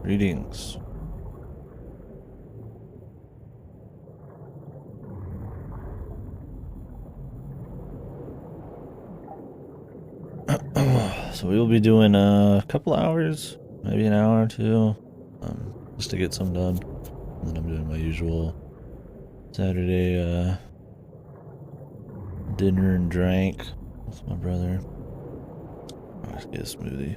Greetings. So we will be doing a couple hours, maybe an hour or two, just to get some done. And then I'm doing my usual Saturday dinner and drink with my brother. I'll just get a smoothie.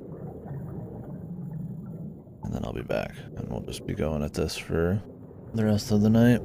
And then I'll be back, and we'll just be going at this for the rest of the night.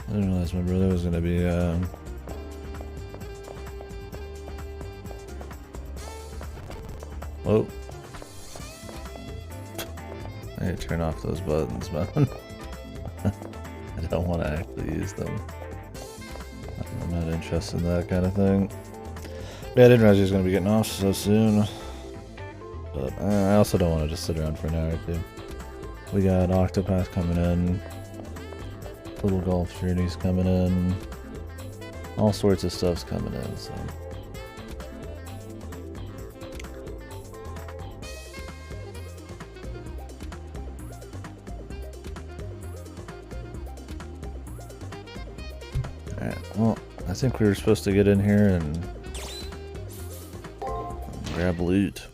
I didn't realize my brother was gonna be whoa. I need to turn off those buttons, man. I don't want to actually use them. I'm not interested in that kind of thing. Yeah, I didn't realize he was gonna be getting off so soon. But I also don't want to just sit around for an hour or two. We got Octopath coming in. Little golf journeys coming in. All sorts of stuff's coming in, so. Alright, well, I think we were supposed to get in here and grab loot.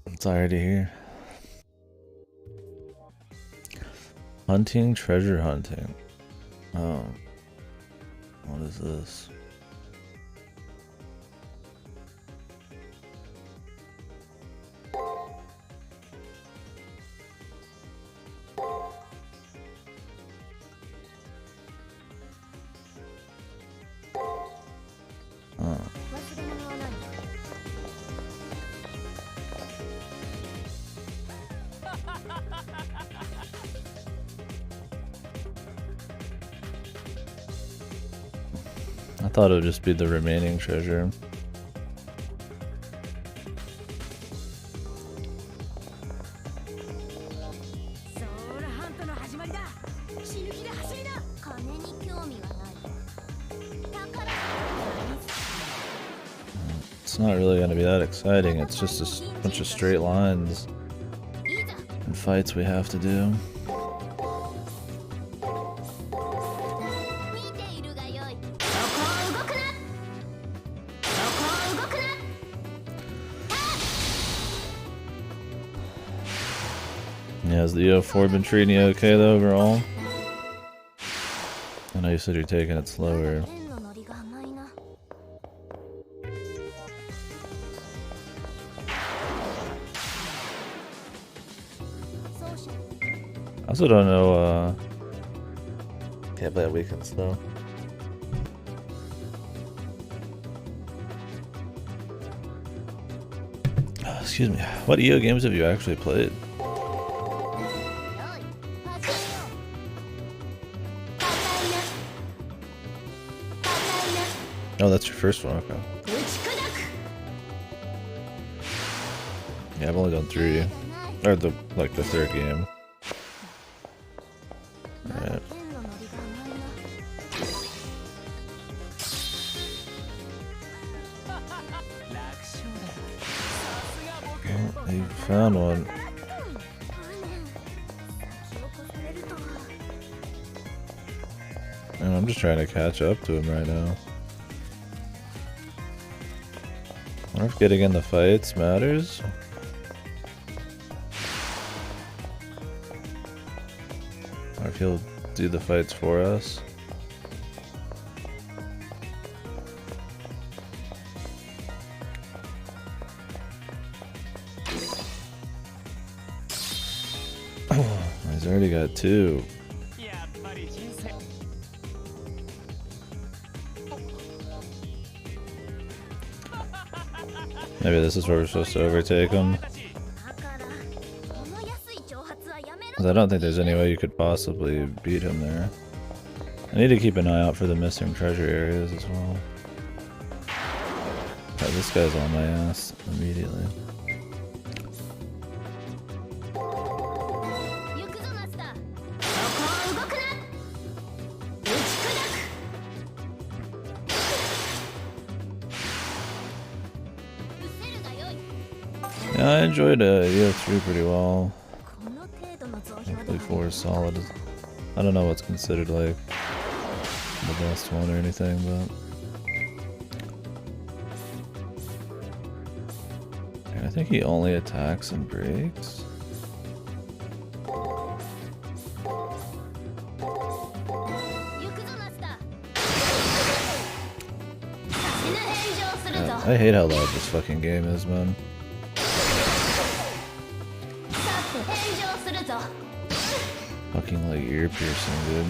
It's already here. Hunting, treasure hunting. Oh. What is this? I thought it would just be the remaining treasure. It's not really going to be that exciting. It's just a bunch of straight lines and fights we have to do. Yeah, has the O4 been treating you okay though overall? I know you said you're taking it slower. I also don't know, can't play at weekends though. Excuse me, what EO games have you actually played? Oh, that's your first one, okay. Yeah, I've only done 3. Or the third game. Alright. Well, you found one. And I'm just trying to catch up to him right now. I wonder if getting in the fights matters. Or if he'll do the fights for us. He's already got 2. Maybe this is where we're supposed to overtake him. Because I don't think there's any way you could possibly beat him there. I need to keep an eye out for the missing treasure areas as well. God, this guy's on my ass immediately. Yeah, I enjoyed EF3 pretty well. Hopefully 4 is solid. I don't know what's considered like the best one or anything, but I think he only attacks and breaks. Yeah, I hate how loud this fucking game is, man. Fucking like ear piercing, dude.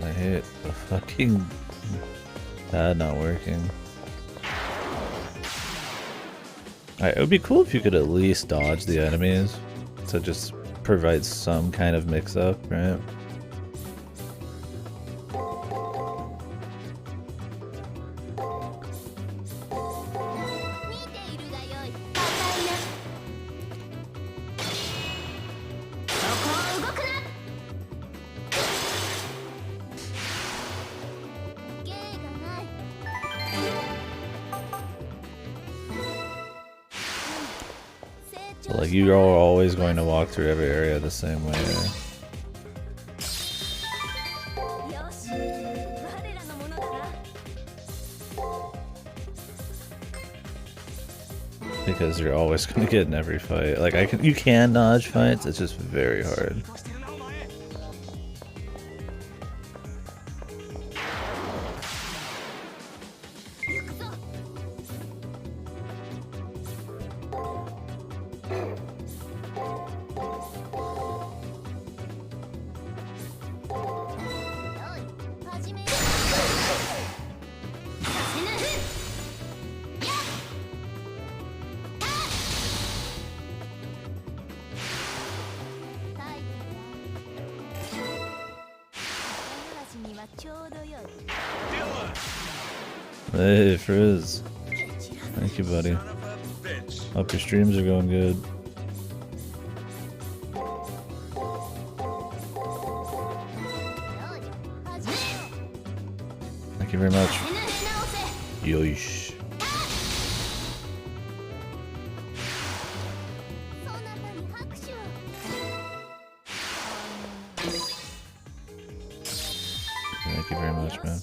I hate the fucking pad not working. Alright, it would be cool if you could at least dodge the enemies to just provide some kind of mix-up, right? Like, you are always going to walk through every area the same way. Because you're always going to get in every fight. Like, you can dodge fights, it's just very hard. Hey, Frizz. Thank you, buddy. Hope your streams are going good. Thank you very much. Yoish. Thank you very much, man.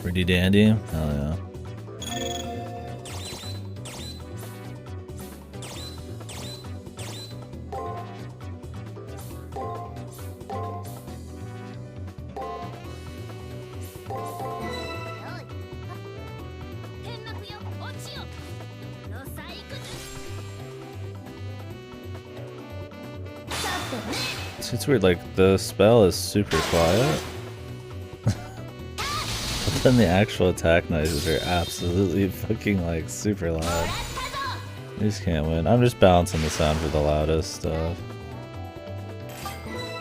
Pretty dandy. Hell yeah. It's weird, like, the spell is super quiet. But then the actual attack noises are absolutely fucking, like, super loud. You just can't win. I'm just balancing the sound for the loudest stuff.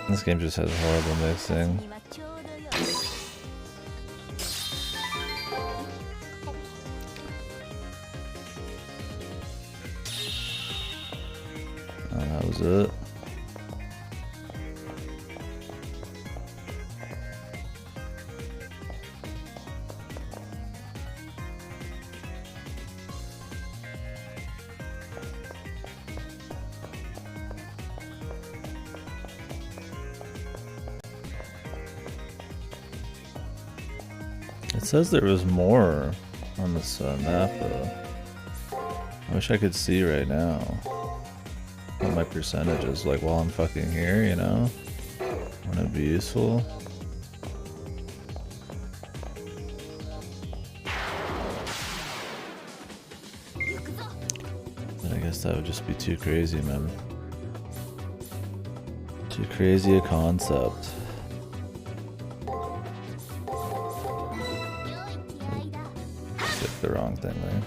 This game just has horrible mixing. That was it. It says there was more on this map though. I wish I could see right now what my percentage is, like, while I'm fucking here, you know? Wouldn't it be useful? honest, that would just be too crazy, man. Too crazy a concept. Picked the wrong thing there.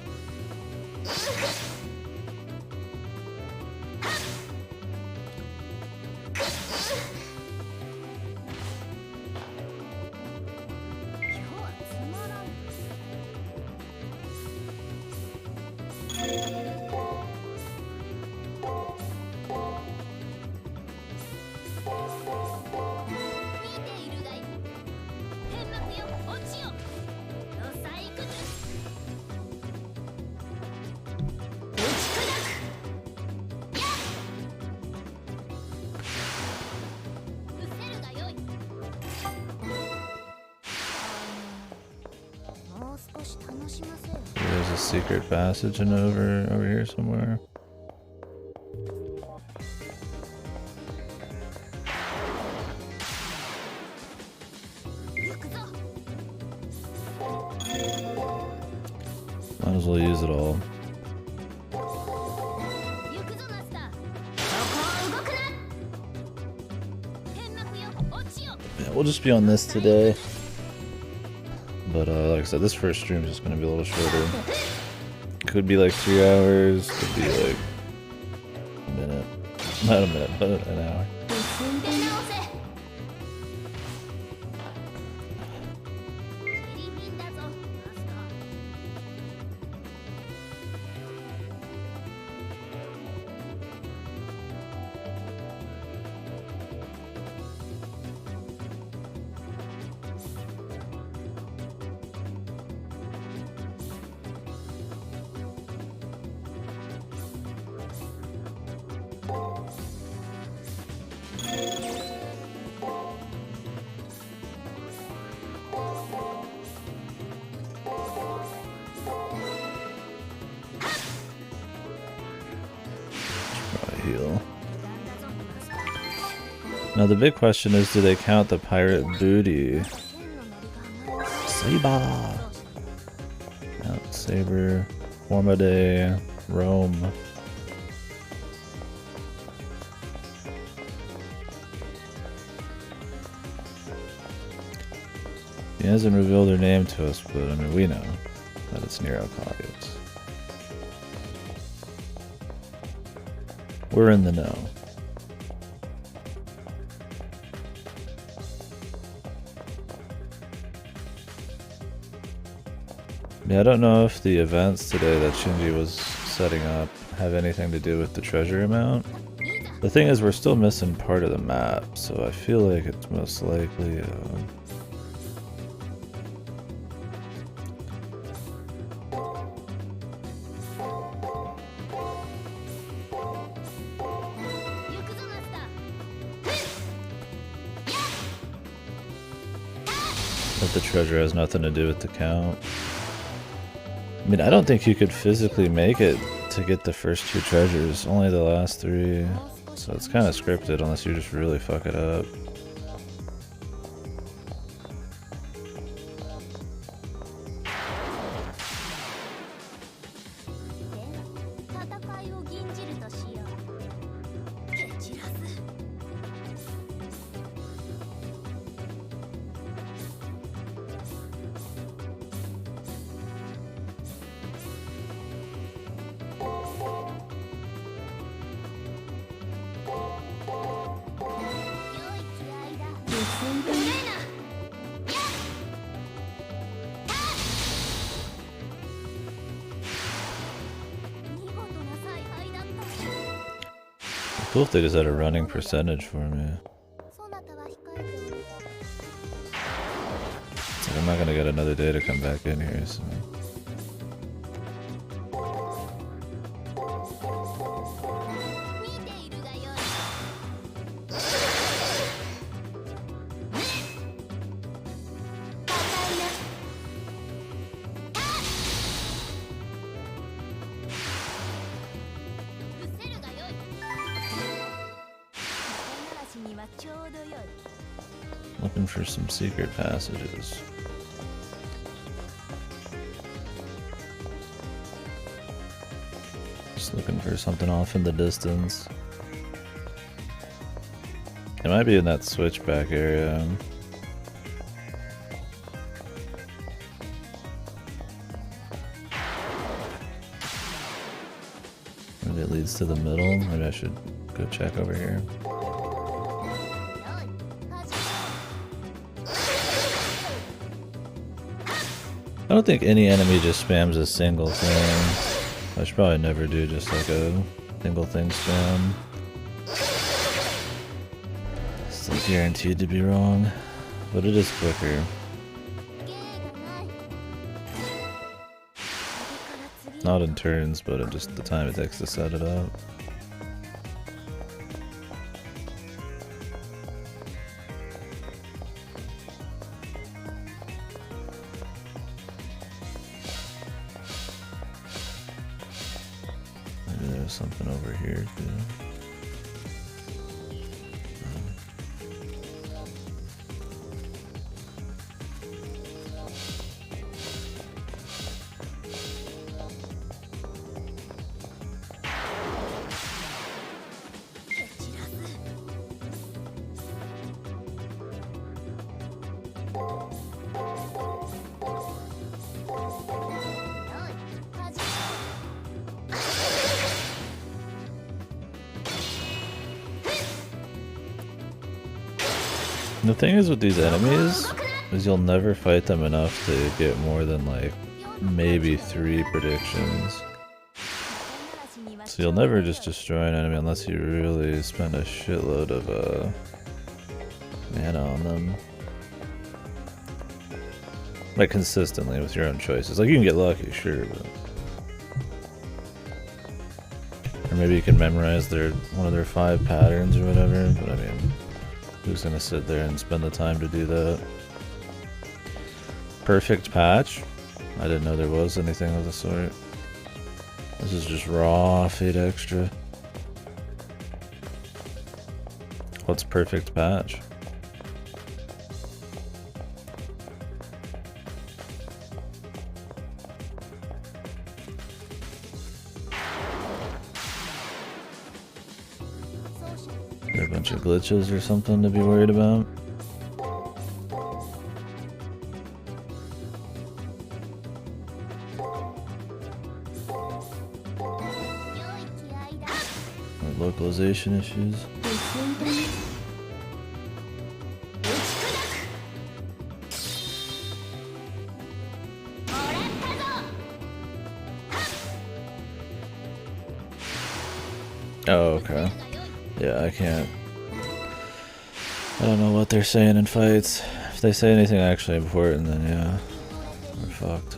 There's a secret passage in over here somewhere. Might as well use it all. Yeah, we'll just be on this today. But like I said, this first stream is just going to be a little shorter. Could be like 3 hours, could be like a minute. Not a minute, but an hour. Heal. Now the big question is, do they count the pirate booty? Saber! Mount Saber, Formade, Rome. He hasn't revealed her name to us, but I mean, we know that it's Nero Claudius. We're in the know. Yeah, I don't know if the events today that Shinji was setting up have anything to do with the treasure amount. The thing is, we're still missing part of the map, so I feel like it's most likely that the treasure has nothing to do with the count. I mean, I don't think you could physically make it to get the first 2 treasures, only the last 3. So it's kind of scripted unless you just really fuck it up. Cool if they just had a running percentage for me. It's like I'm not gonna get another day to come back in here, so. Looking for some secret passages. Just looking or something off in the distance. It might be in that switchback area. Maybe it leads to the middle. Maybe I should go check over here. I don't think any enemy just spams a single thing. I should probably never do just like a single thing spam. Still guaranteed to be wrong, but it is quicker. Not in turns, but in just the time it takes to set it up. Maybe there's something over here too. The thing is with these enemies, is you'll never fight them enough to get more than like maybe 3 predictions. So you'll never just destroy an enemy unless you really spend a shitload of mana on them. Like consistently with your own choices. Like you can get lucky, sure, but... Or maybe you can memorize one of their 5 patterns or whatever, but I mean... Who's gonna sit there and spend the time to do that? Perfect patch? I didn't know there was anything of the sort. This is just raw Fate Extra. What's perfect patch? Are there a bunch of glitches or something to be worried about? Or localization issues? Oh, okay. Yeah, I can't. I don't know what they're saying in fights. If they say anything actually important, then yeah, we're fucked.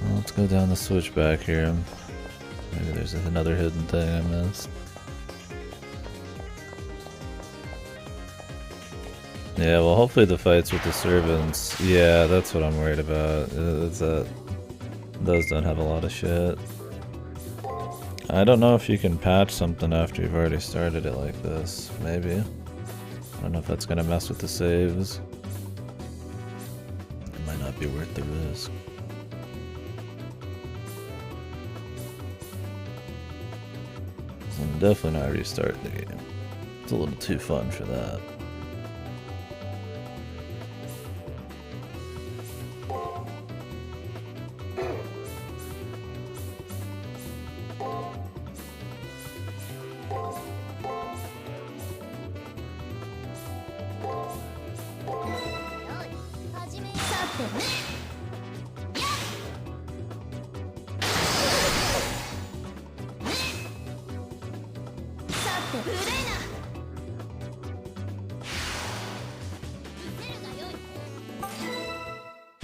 Well, let's go down the switchback here. Maybe there's another hidden thing I missed. Yeah, well, hopefully the fights with the servants. Yeah, that's what I'm worried about. Is that those don't have a lot of shit. I don't know if you can patch something after you've already started it like this. Maybe. I don't know if that's gonna mess with the saves. It might not be worth the risk. So I'm definitely not restarting the game. It's a little too fun for that.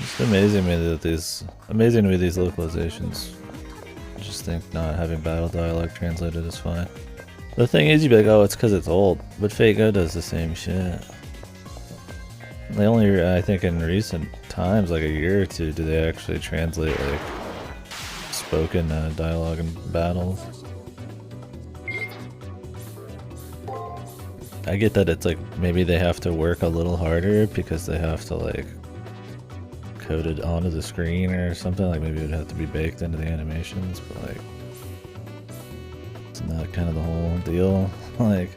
It's amazing to me these localizations. I just think not having battle dialogue translated is fine. The thing is, you'd be like, oh, it's because it's old, but Fate Go does the same shit. They only, I think in recent times, like a year or two, do they actually translate like spoken dialogue in battles. I get that it's like maybe they have to work a little harder because they have to like code it onto the screen or something. Like maybe it would have to be baked into the animations, but like isn't that kind of the whole deal? Like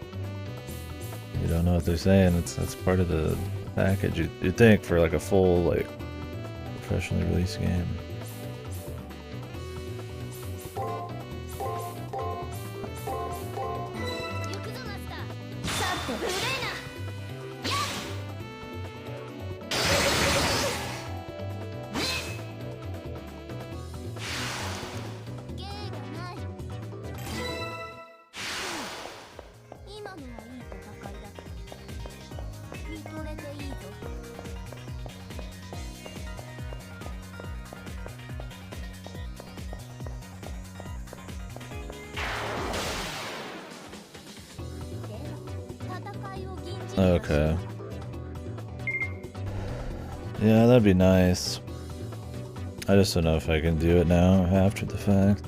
you don't know what they're saying. That's part of the package. You'd think for like a full like professionally released game. Okay. Yeah, that'd be nice. I just don't know if I can do it now after the fact.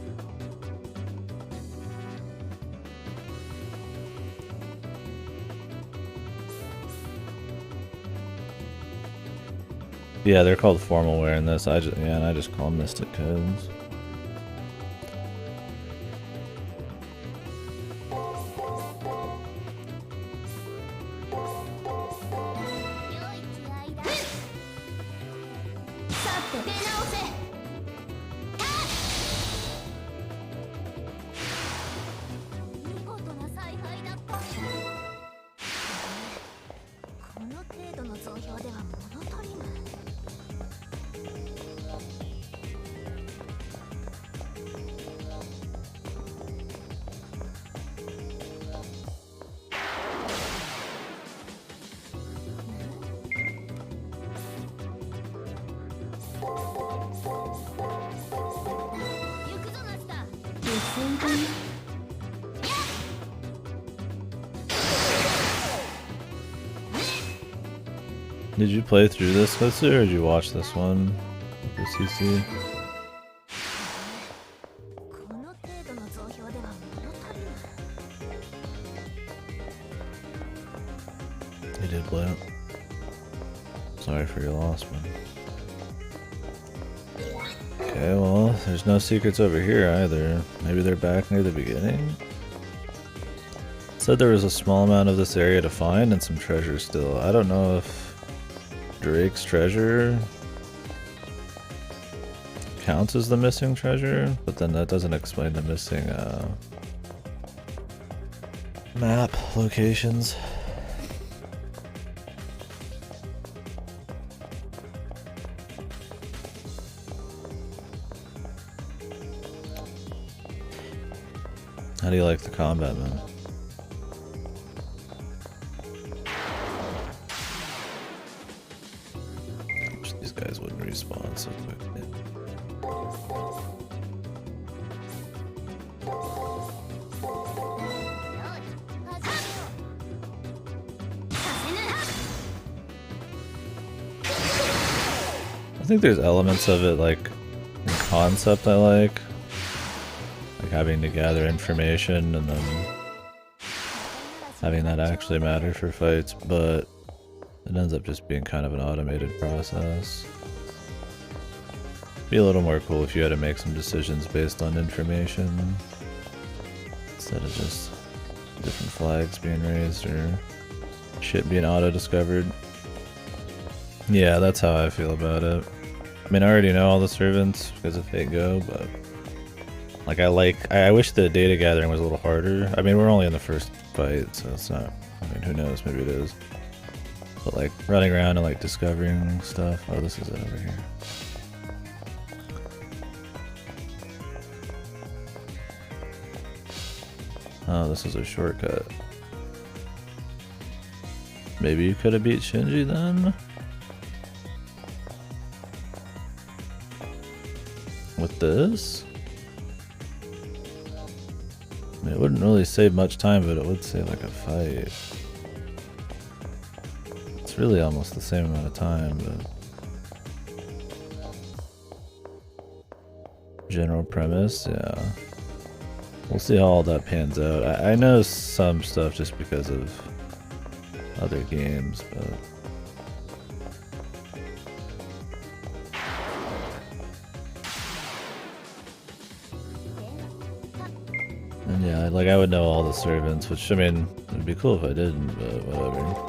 Yeah, they're called formal wear in this. I just call them mystic codes. Did you play through this, Kotsu, or did you watch this one for CC? You did play it. Sorry for your loss, man. Okay, well, there's no secrets over here either. Maybe they're back near the beginning? It said there was a small amount of this area to find and some treasure still. I don't know if Drake's treasure counts as the missing treasure, but then that doesn't explain the missing map locations. How do you like the combat, man? These guys wouldn't respawn so quickly. I think there's elements of it, like, in concept I like having to gather information and then having that actually matter for fights, but it ends up just being kind of an automated process. Be a little more cool if you had to make some decisions based on information instead of just different flags being raised or shit being auto-discovered. Yeah, that's how I feel about it. I mean, I already know all the servants because of Fate Go, but like I wish the data gathering was a little harder. I mean, we're only in the first fight, so it's not, I mean, who knows, maybe it is. But like running around and like discovering stuff. Oh, this is it over here. Oh, this is a shortcut. Maybe you could have beat Shinji then? With this? I mean, it wouldn't really save much time, but it would save like a fight. It's really almost the same amount of time, but... General premise, yeah. We'll see how all that pans out. I know some stuff just because of other games, but and yeah, like I would know all the servants, which I mean, it'd be cool if I didn't, but whatever.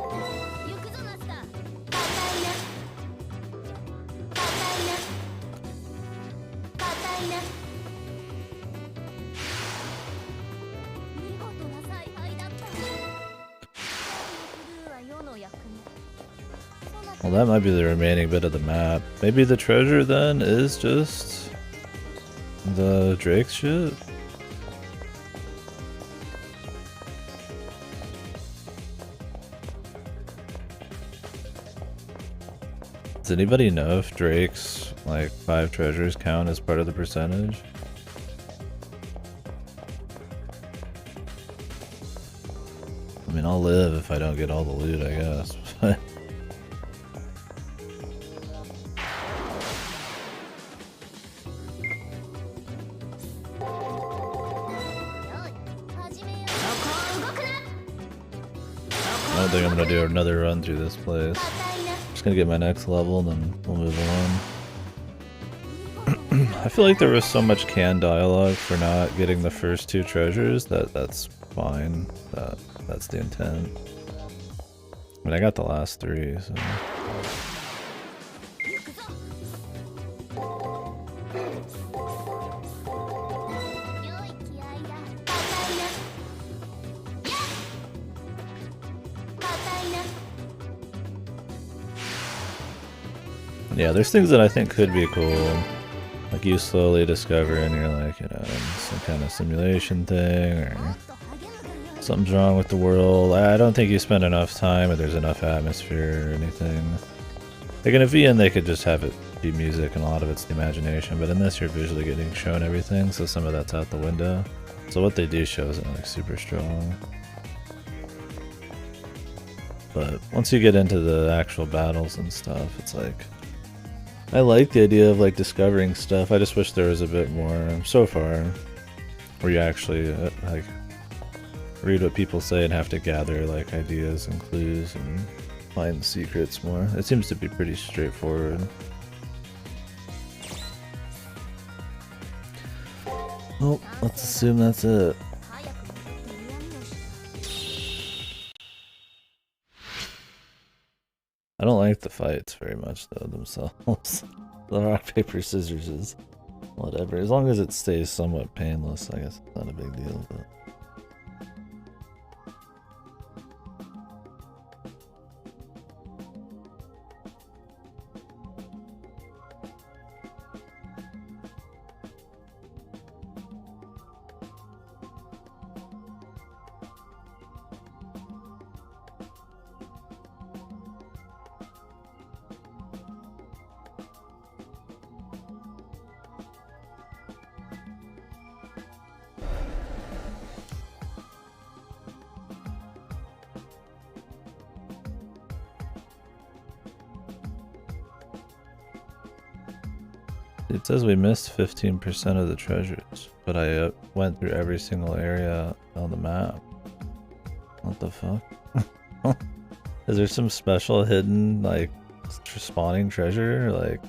Well, that might be the remaining bit of the map. Maybe the treasure then is just the Drake shit? Does anybody know if Drake's like 5 treasures count as part of the percentage? I mean, I'll live if I don't get all the loot, I guess. I don't think I'm gonna do another run through this place. Just gonna get my next level, and then we'll move on. I feel like there was so much canned dialogue for not getting the first 2 treasures that's fine. That's the intent. I mean, I got the last 3, so. Yeah, there's things that I think could be cool. Like you slowly discover and you're like, you know, some kind of simulation thing or something's wrong with the world. I don't think you spend enough time or there's enough atmosphere or anything. Like in a VN they could just have it be music and a lot of it's the imagination, but in this you're visually getting shown everything, so some of that's out the window. So what they do show isn't like super strong. But once you get into the actual battles and stuff, it's like, I like the idea of like discovering stuff. I just wish there was a bit more so far where you actually like read what people say and have to gather like ideas and clues and find secrets more. It seems to be pretty straightforward. Well, let's assume that's it. I don't like the fights very much though themselves. The rock, paper, scissors is whatever. As long as it stays somewhat painless, I guess it's not a big deal, but it says we missed 15% of the treasures, but I went through every single area on the map. What the fuck? Is there some special hidden, like, spawning treasure? Like,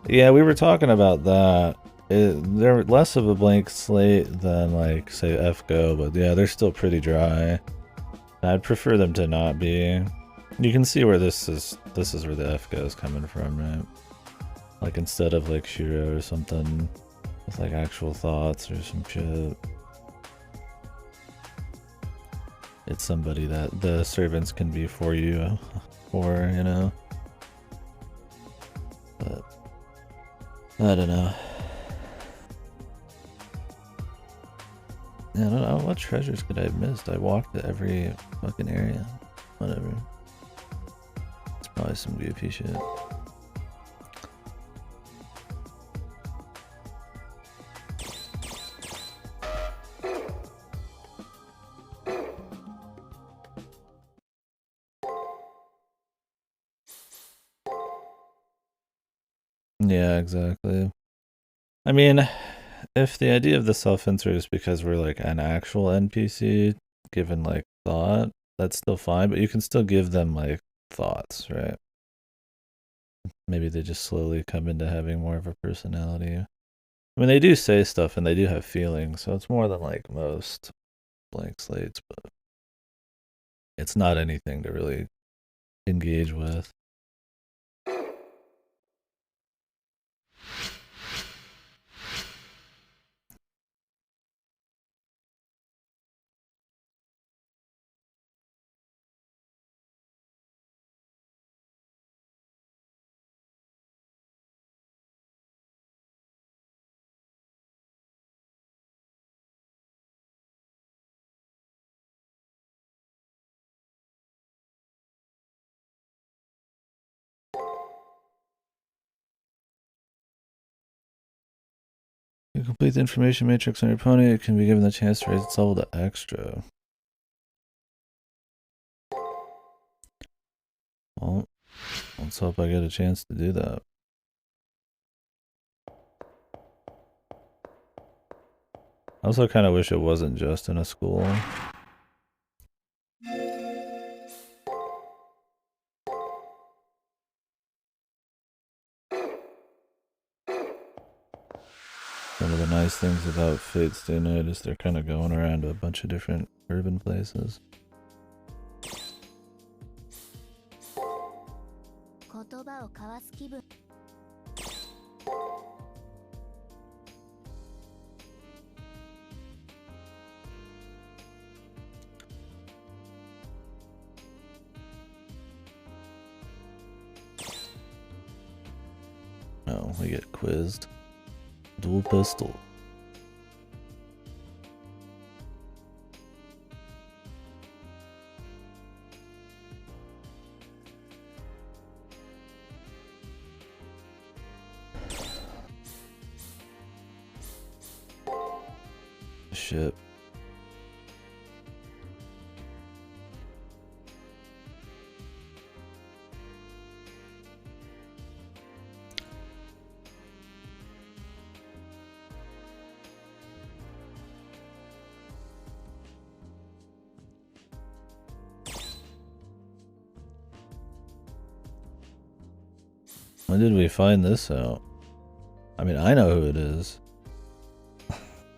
yeah, we were talking about that. They're less of a blank slate than, like, say, FGO, but yeah, they're still pretty dry. I'd prefer them to not be. You can see where this is where the FGO is coming from, right? Like instead of like Shiro or something with like actual thoughts or some shit. It's somebody that the servants can be for you, for, you know? But I don't know. I don't know, what treasures could I have missed? I walked to every fucking area. Whatever. It's probably some goofy shit. Yeah, exactly. I mean, if the idea of the self-insert is because we're like an actual NPC, given like thought, that's still fine, but you can still give them like thoughts, right? Maybe they just slowly come into having more of a personality. I mean, they do say stuff and they do have feelings, so it's more than like most blank slates, but it's not anything to really engage with. You complete the information matrix on your pony, it can be given the chance to raise its level to extra. Well, let's hope I get a chance to do that. I also kind of wish it wasn't just in a school. One of the nice things about Fate's Day Night is they're kind of going around to a bunch of different urban places. Oh, we get quizzed. Dual pistol. Shit. When did we find this out? I mean, I know who it is.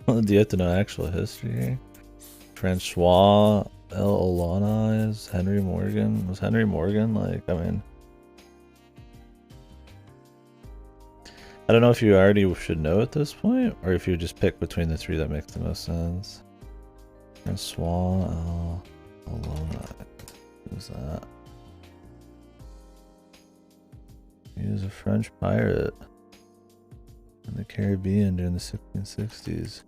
Do you have to know actual history? Francois L. Olana is Henry Morgan. Was Henry Morgan like, I mean, I don't know if you already should know at this point, or if you just pick between the three that makes the most sense. Francois L. Olana. Who's that? He was a French pirate in the Caribbean during the 1660s.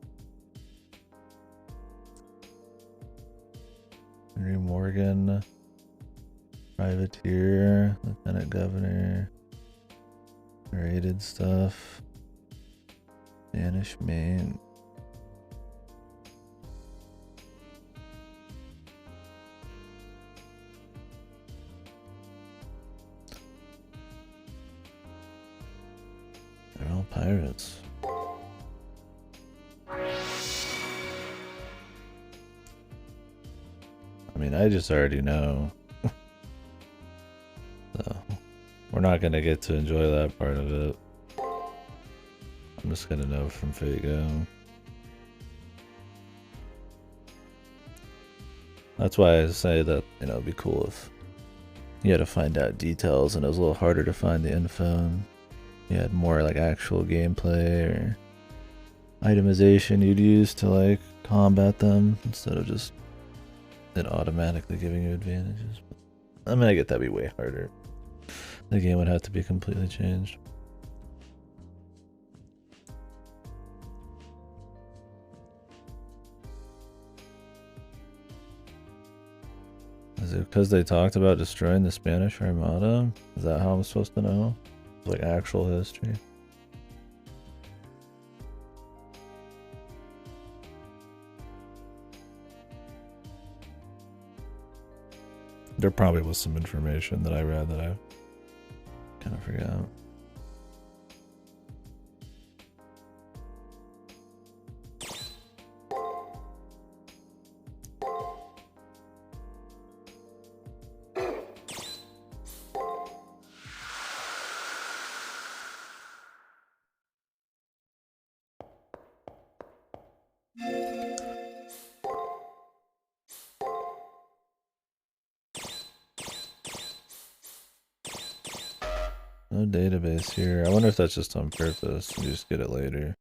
Henry Morgan, privateer, lieutenant governor, raided stuff, Spanish Main. They're all pirates. I mean, I just already know. So, we're not going to get to enjoy that part of it. I'm just going to know from Fate Go. That's why I say that, you know, it'd be cool if you had to find out details and it was a little harder to find the info and you had more like actual gameplay or itemization you'd use to like combat them instead of just it automatically giving you advantages. I mean, I get that'd be way harder. The game would have to be completely changed. Is it because they talked about destroying the Spanish Armada? Is that how I'm supposed to know? It's like actual history. There probably was some information that I read that I kind of forgot. No database here. I wonder if that's just on purpose. You just get it later.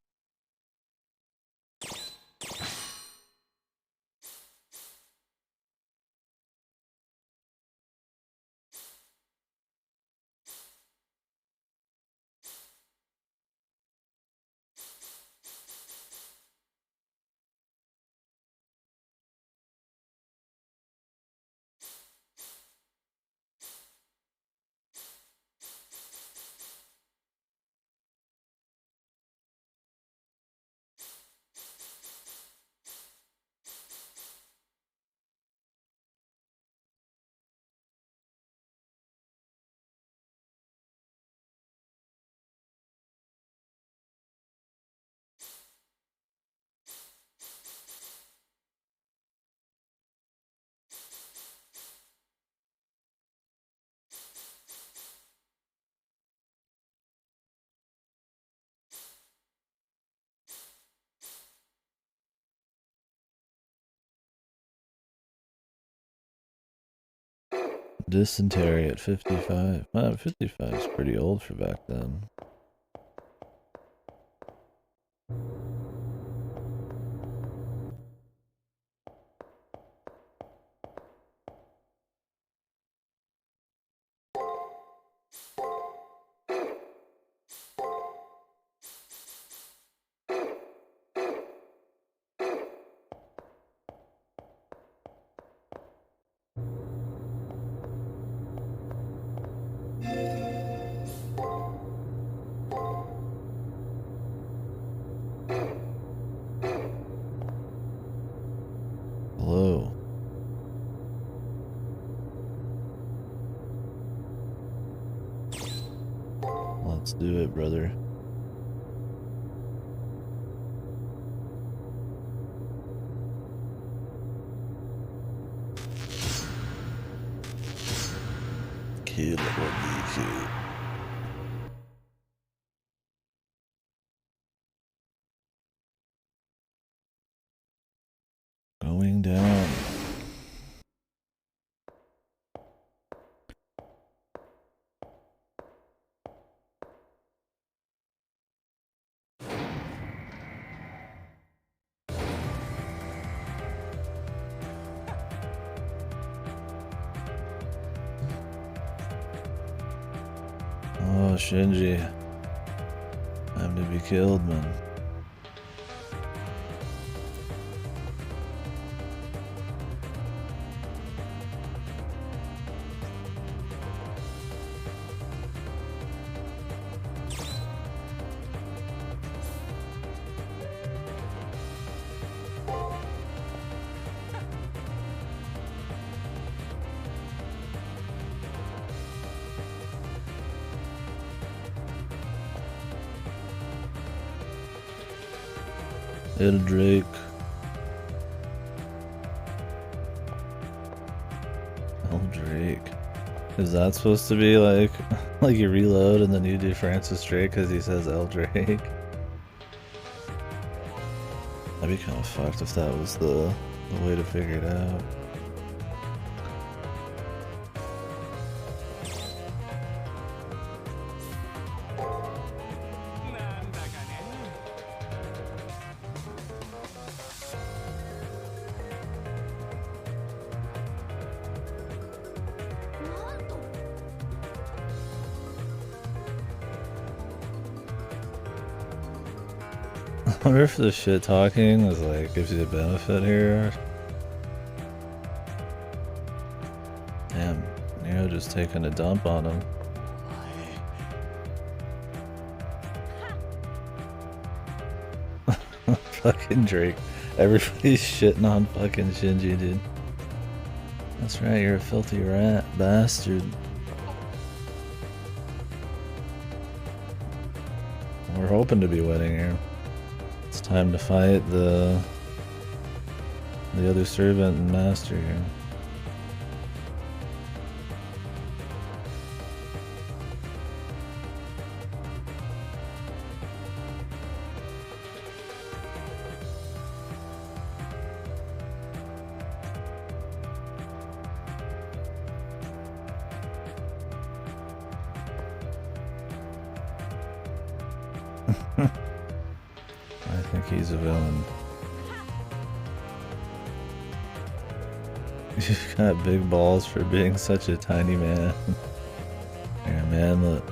Dysentery at 55. Wow, 55 is pretty old for back then. Hello. Let's do it, brother. Kill KDkill. Going down. Oh, Shinji. Time to be killed, man. Drake. Drake. Is that supposed to be like you reload and then you do Francis Drake because he says L Drake? That'd be kind of fucked if that was the way to figure it out. I wonder if the shit talking is like gives you a benefit here. Damn, Nero just taking a dump on him. Fucking Drake. Everybody's shitting on fucking Shinji, dude. That's right, you're a filthy rat, bastard. We're hoping to be winning here. It's time to fight the other servant and master here. I think he's a villain. You've got big balls for being such a tiny man. You're a manlet.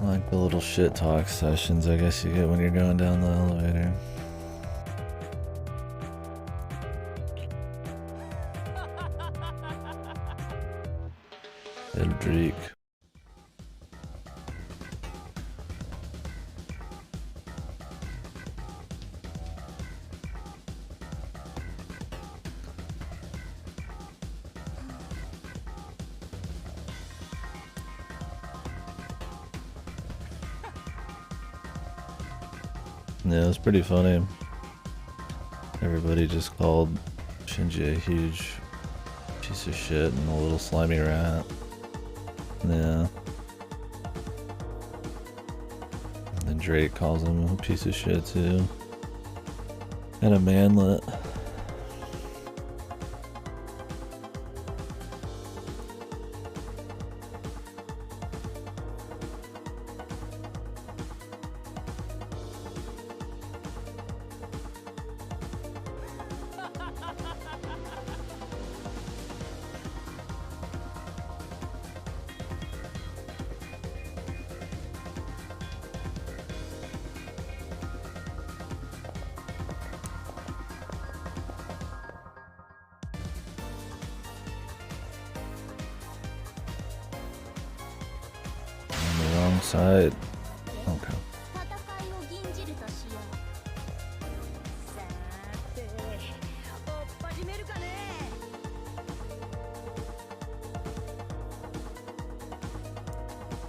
Like the little shit talk sessions I guess you get when you're going down the elevator. Eldrick. Yeah, it was pretty funny. Everybody just called Shinji a huge piece of shit and a little slimy rat. Yeah. And then Drake calls him a piece of shit too. And a manlet. Wrong side. Okay.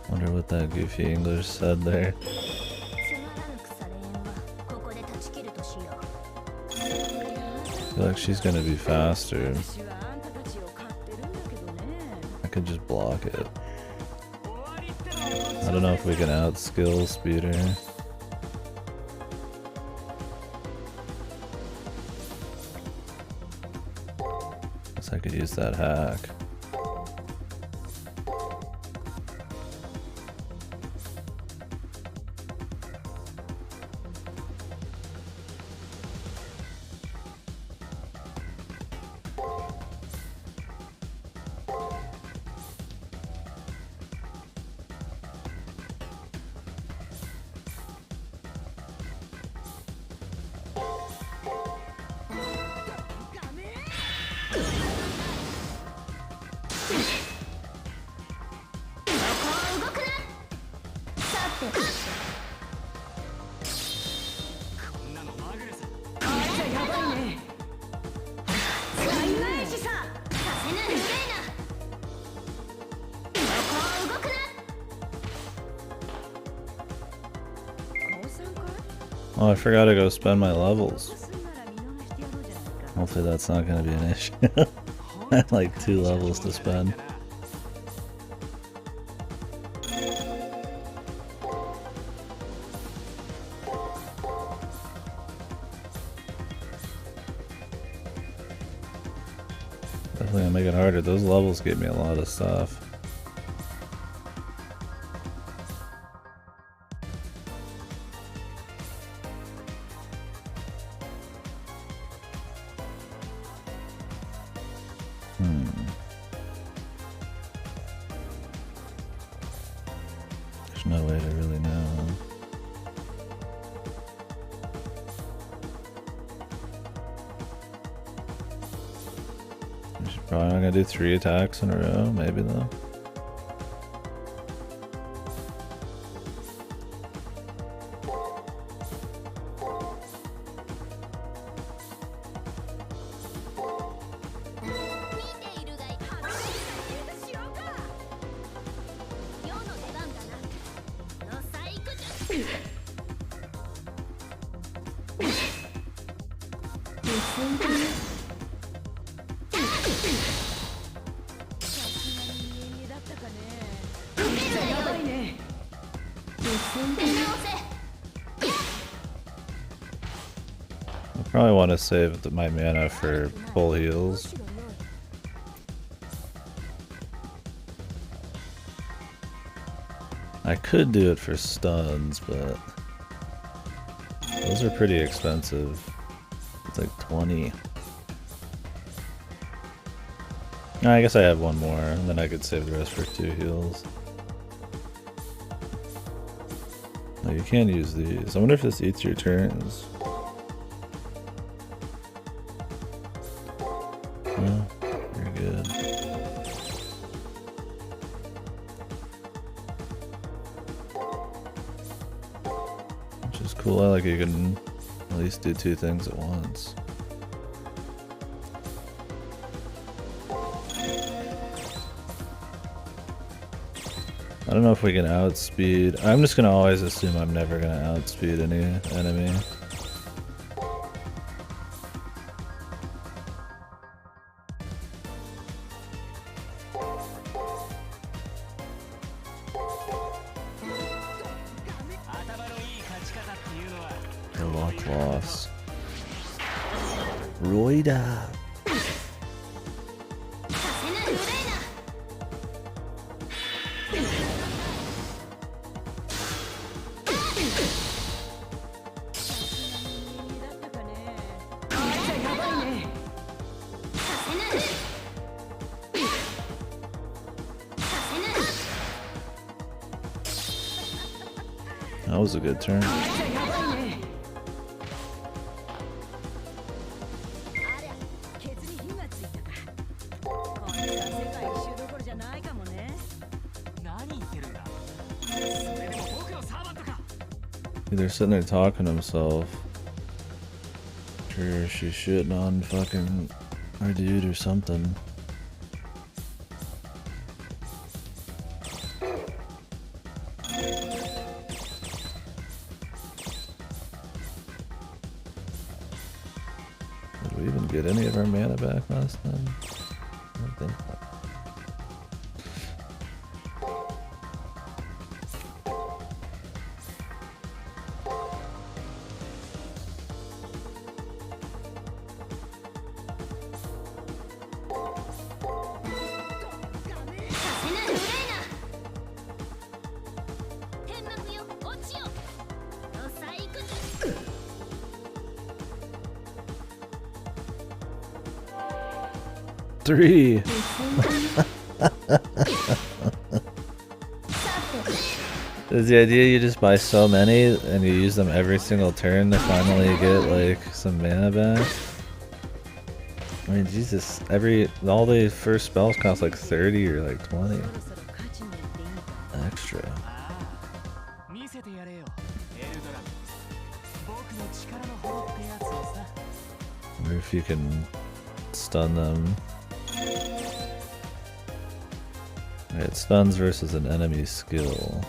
Wonder what that goofy English said there. I feel like she's gonna be faster. I could just block it. I don't know if we can outskill Speeder. Guess I could use that hack. Oh, I forgot to go spend my levels. Hopefully that's not going to be an issue. I had like 2 levels to spend. Definitely gonna make it harder. Those levels gave me a lot of stuff. There's no way to really know. Probably not gonna do 3 attacks in a row, maybe though. Probably want to save my mana for full heals. I could do it for stuns, but those are pretty expensive. It's like 20. I guess I have one more, and then I could save the rest for 2 heals. No, you can't use these. I wonder if this eats your turns. No, you're good. Which is cool. I like you can at least do 2 things at once. I don't know if we can outspeed. I'm just gonna always assume I'm never gonna outspeed any enemy. No lock loss. Roida. That was a good turn. They're sitting there talking to himself. Sure, she's shitting on fucking our dude or something. Did we even get any of our mana back last time? I don't think so. Three. Is the idea you just buy so many and you use them every single turn to finally get like some mana back? I mean, Jesus, all the first spells cost like 30 or like 20 extra. I wonder if you can stun them. Alright, stuns versus an enemy skill.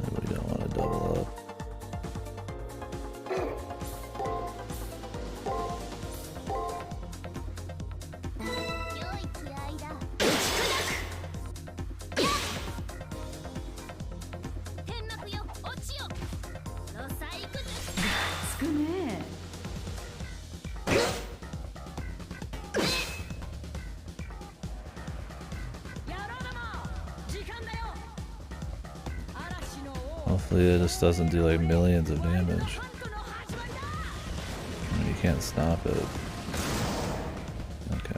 We don't want to double up. Hopefully it just doesn't do like millions of damage. I mean, you can't stop it. Okay.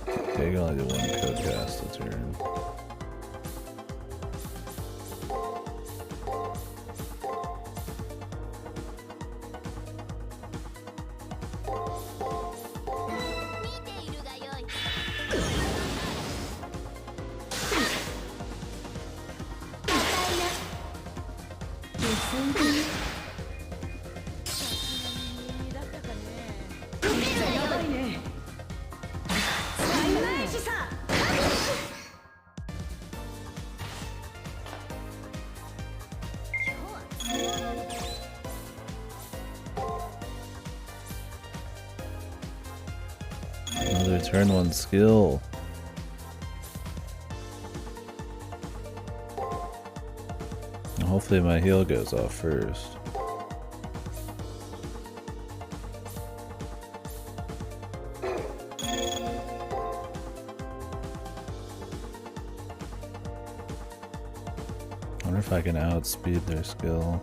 Okay, you can only do one code cast a turn. Another turn 1 skill. Hopefully my heal goes off first. I wonder if I can outspeed their skill.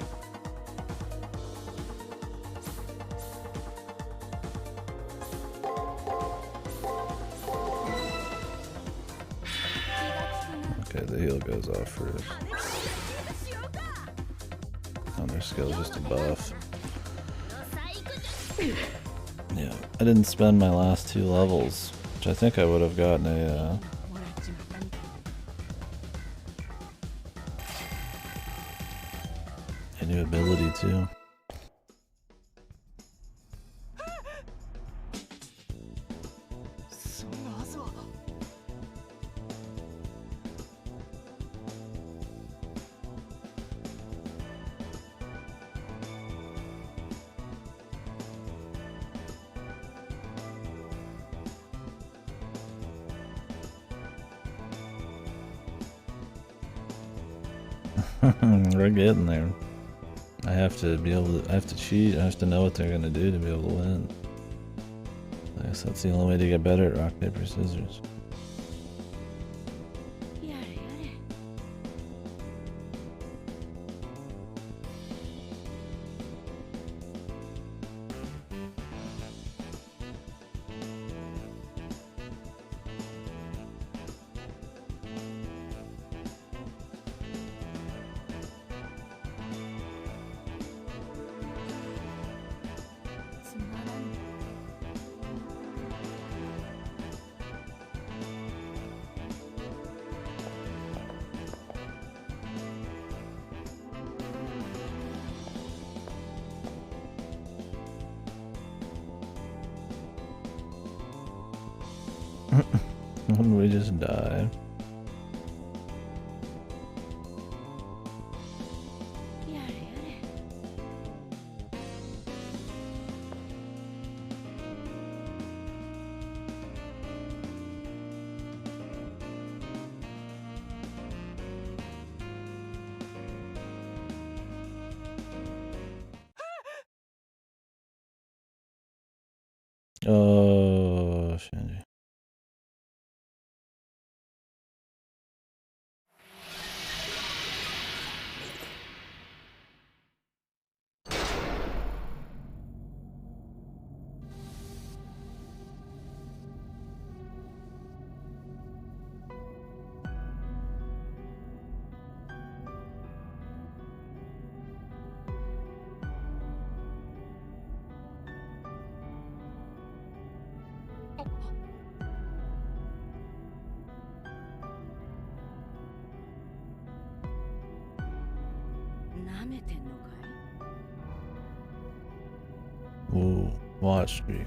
Okay, the heal goes off first. Oh, their skill is just a buff. Yeah, I didn't spend my last 2 levels, which I think I would have gotten a new ability too. We're getting there. I have to be able to, I have to cheat, I have to know what they're gonna do to be able to win. I guess that's the only way to get better at rock, paper, scissors. When we just die. Oh, Shinji. Ooh, watch me.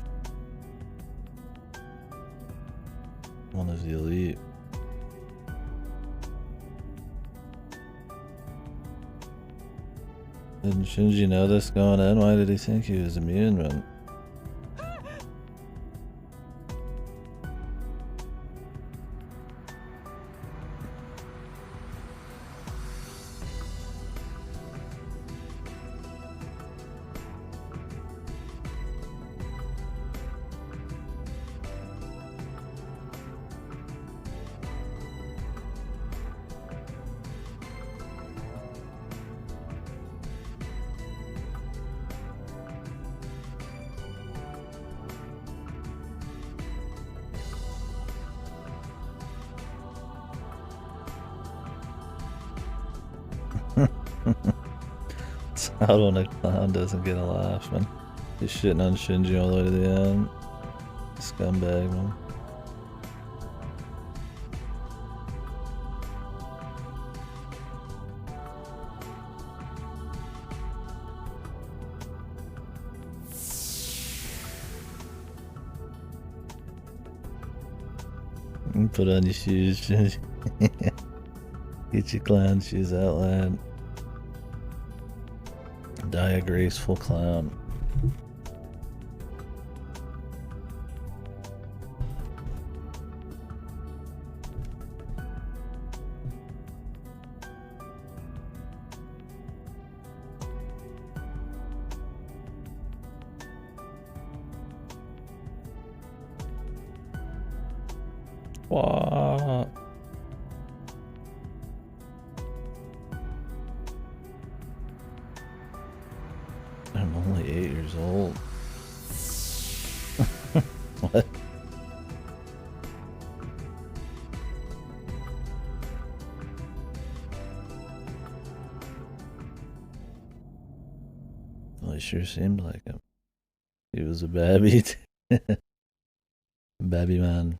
One of the elite. Didn't Shinji know this going in? Why did he think he was immune, man? It's out when a clown doesn't get a laugh, man. He's shitting on Shinji all the way to the end. Scumbag, man. Put on your shoes, Shinji. Get your clown shoes out, lad. Die a graceful clown. What? I'm only 8 years old. What? Well, he sure seemed like him. He was a babby. Babby man.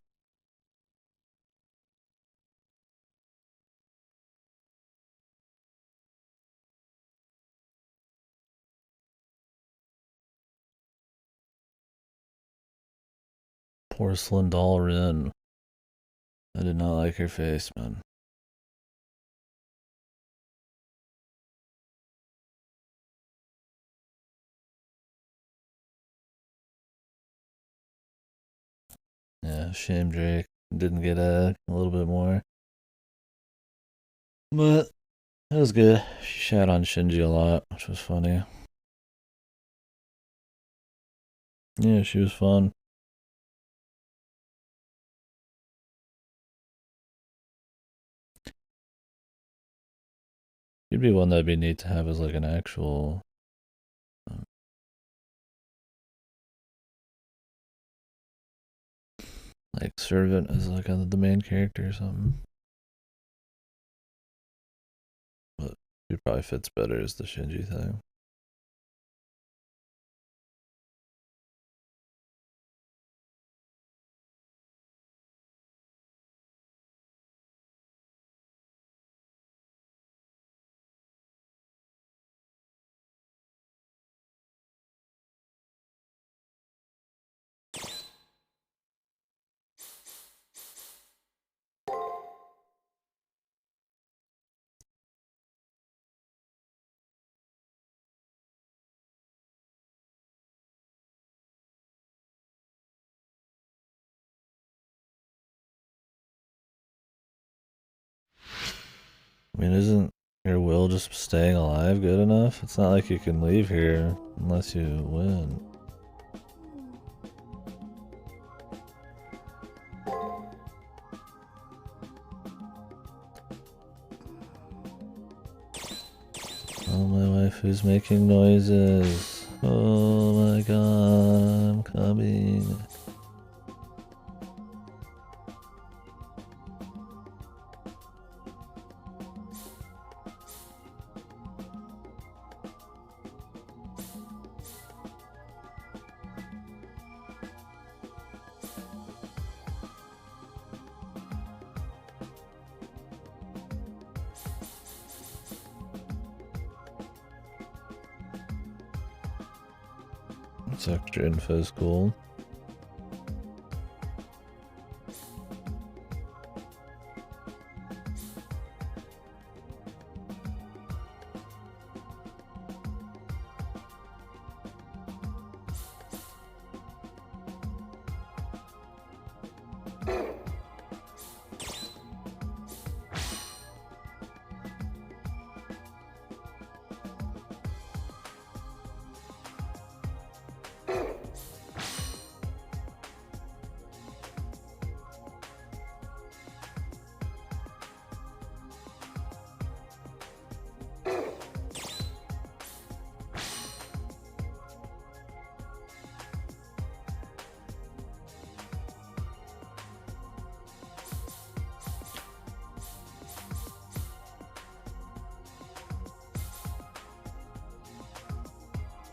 Porcelain doll Rin. I did not like her face, man. Yeah, shame Drake didn't get a little bit more. But it was good. She shat on Shinji a lot, which was funny. Yeah, she was fun. She'd be one that'd be neat to have as like an actual like servant as like the main character or something. But she probably fits better as the Shinji thing. I mean, isn't your will just staying alive good enough? It's not like you can leave here unless you win. Oh, my wife who's making noises. Oh my god, I'm coming. This extra info is cool.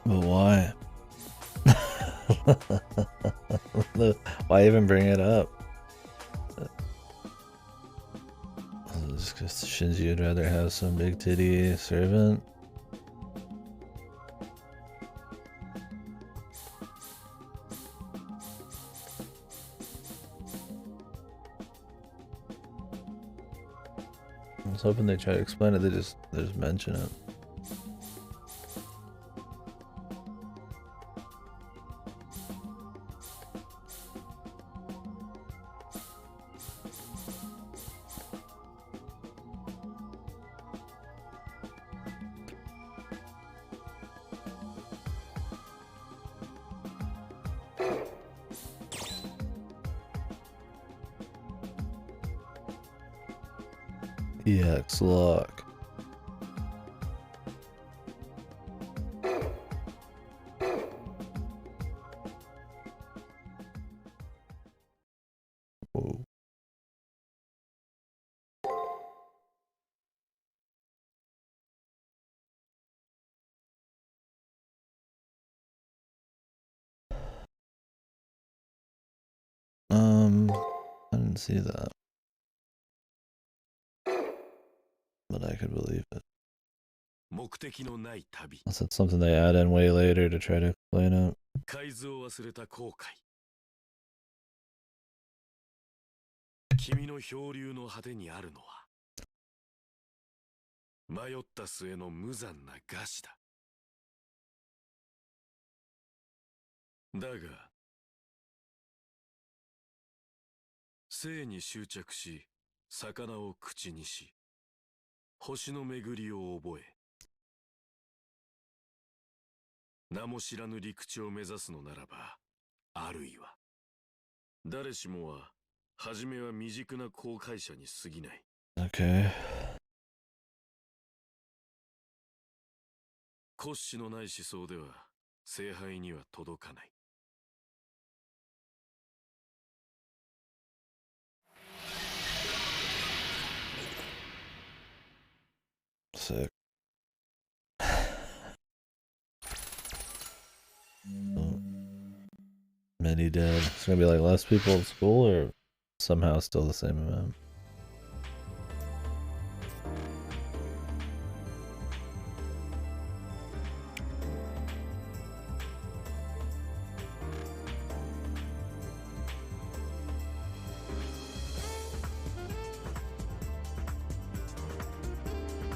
But why? Why even bring it up? Just because Shinji would rather have some big titty servant? I was hoping they try to explain it, they just mention it. EX luck. Whoa. I didn't see that. But I could believe it. Unless it's something they add in way later to try to explain it. 君の漂流の果てにあるのは迷った末の無残な餓死だ。だが生に執着し魚を口にし星の巡りを覚え名も知らぬ陸地を目指すのならばあるいは誰しもは初めは未熟な航海者に過ぎない。Okay. 骨子のない思想では聖杯には届かない。Sick. Many dead. It's gonna be like less people at school or somehow still the same amount.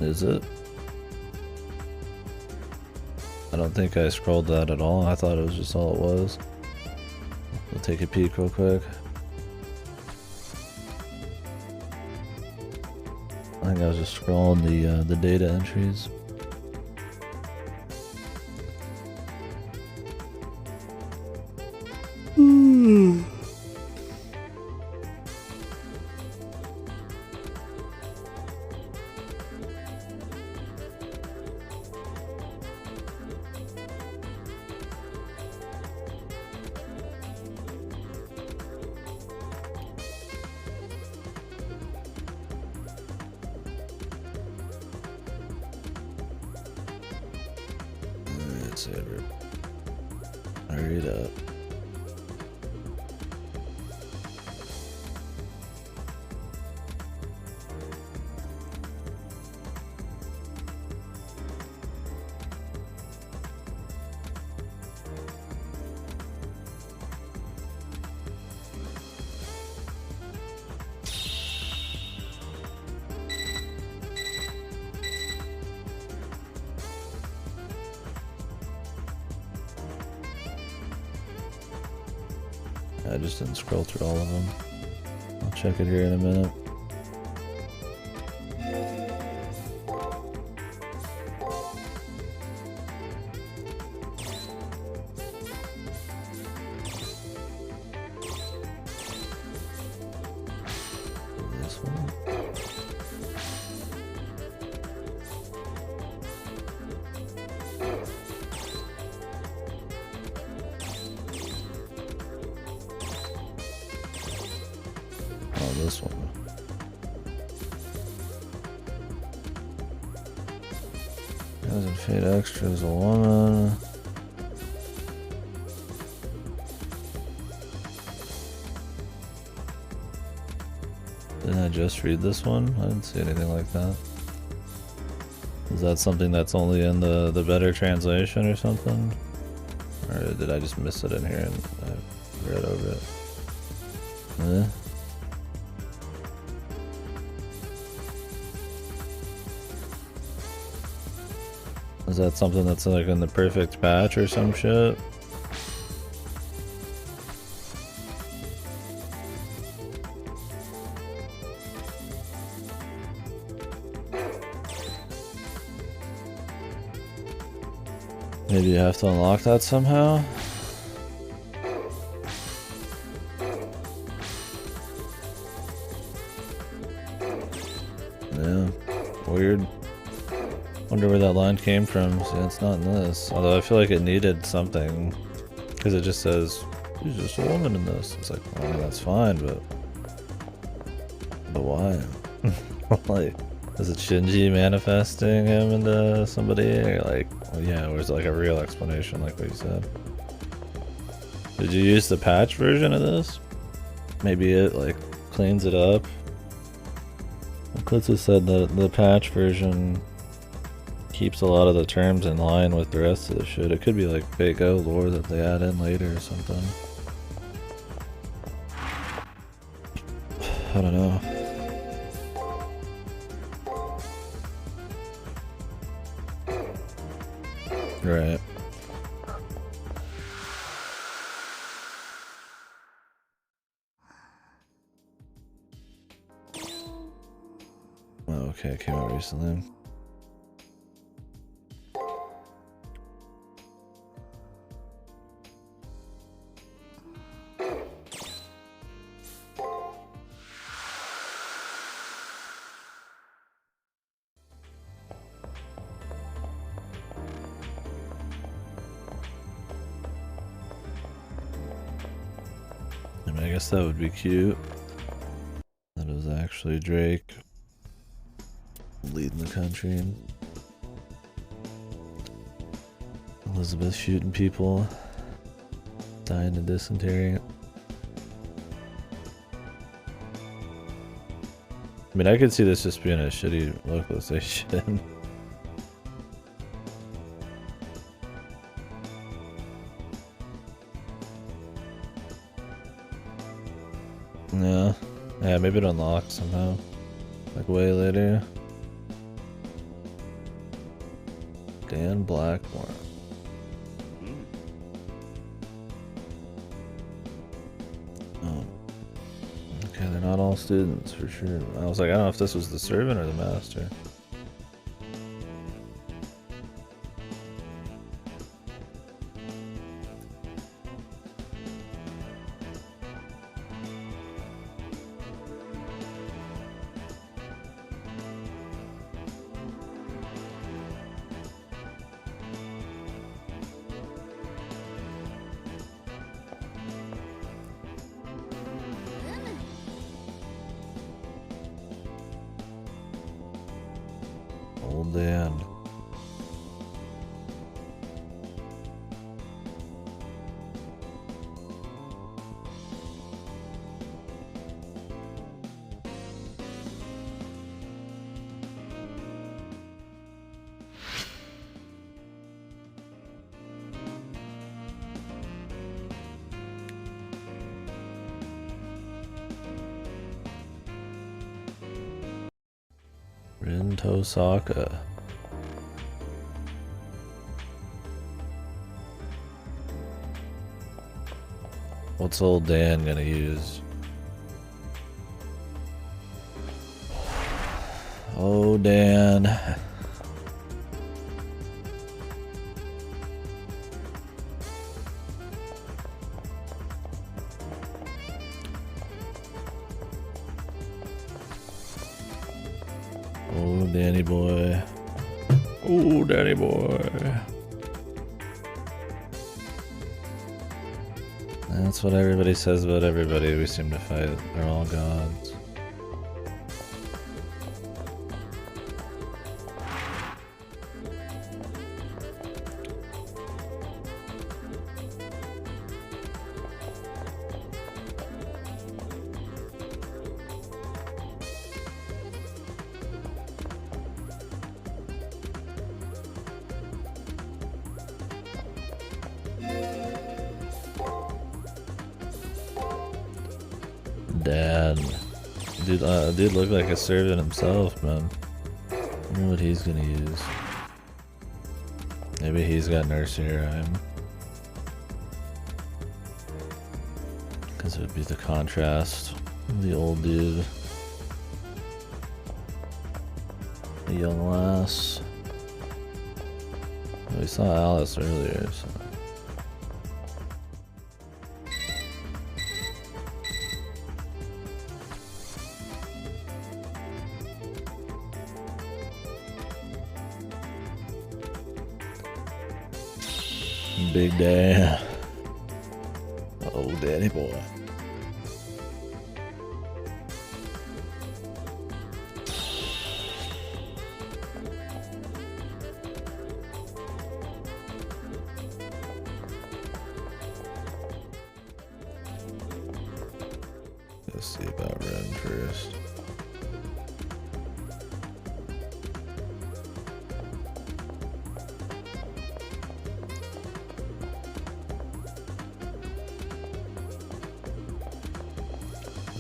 Is it? I don't think I scrolled that at all. I thought it was just all it was. We'll take a peek real quick. I think I was just scrolling the data entries. Hurry it up. I just didn't scroll through all of them. I'll check it here in a minute. This one. This one. Doesn't fade extra as a woman. Didn't I just read this one? I didn't see anything like that. Is that something that's only in the better translation or something? Or did I just miss it in here and I read over it? Eh? Is that something that's like in the perfect patch or some shit? Maybe you have to unlock that somehow? Yeah, weird. Wonder where that line came from. See, it's not in this. Although I feel like it needed something. Because it just says, "She's just a woman in this." It's like, well, that's fine, but why? Like, is it Shinji manifesting him into somebody? Or like, well, yeah, or is it like a real explanation like what you said? Did you use the patch version of this? Maybe it like cleans it up. Eclipse said that the patch version keeps a lot of the terms in line with the rest of the shit. It could be like fake O lore that they add in later or something. I don't know. Right. Oh, okay, it came out recently. I mean, I guess that would be cute. That was actually Drake leading the country. Elizabeth shooting people, dying of dysentery. I mean, I could see this just being a shitty localization. Yeah. Yeah, maybe it unlocks somehow. Like way later. Dan Blackmore. Oh. Okay, they're not all students for sure. I was like, I don't know if this was the servant or the master. Old Dan. Rin Tosaka. What's old Dan gonna use? Oh, Dan. Oh, Danny boy. Oh, Danny boy. That's what everybody says about everybody we seem to fight. They're all gods. Dad. Dude looked like a servant himself, man. I wonder what he's gonna use. Maybe he's got nursery rhyme. Because it would be the contrast. The old dude. The young lass. We saw Alice earlier, so. big day. Oh, daddy boy. Let's see about Ren first.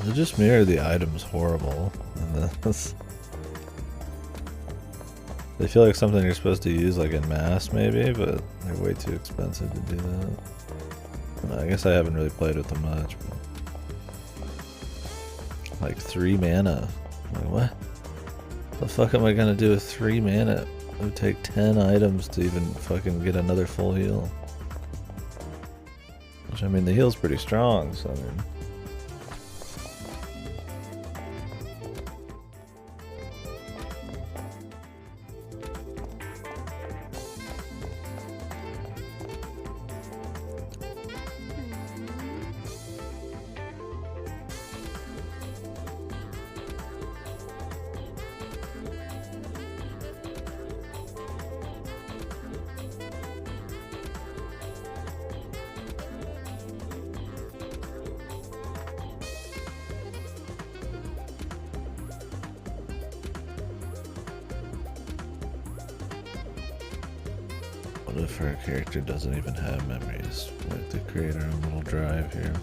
They just mirror the items horrible, and that's, they feel like something you're supposed to use like in mass maybe, but they're way too expensive to do that. I guess I haven't really played with them much, but like 3 mana. Like what? The fuck am I gonna do with 3 mana? It would take 10 items to even fucking get another full heal. Which I mean the heal's pretty strong, so I mean. What if our character doesn't even have memories? We have to create our own little drive here.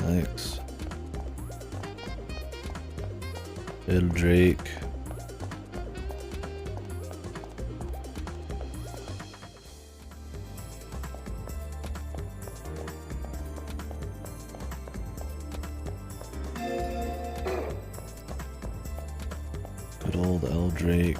Thanks. Little Drake. Good old Eldrake.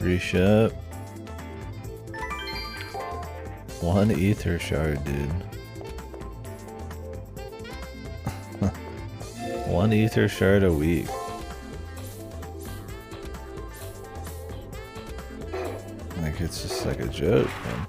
Reshut. 1 ether shard, dude. 1 ether shard a week. Like it's just like a joke, man.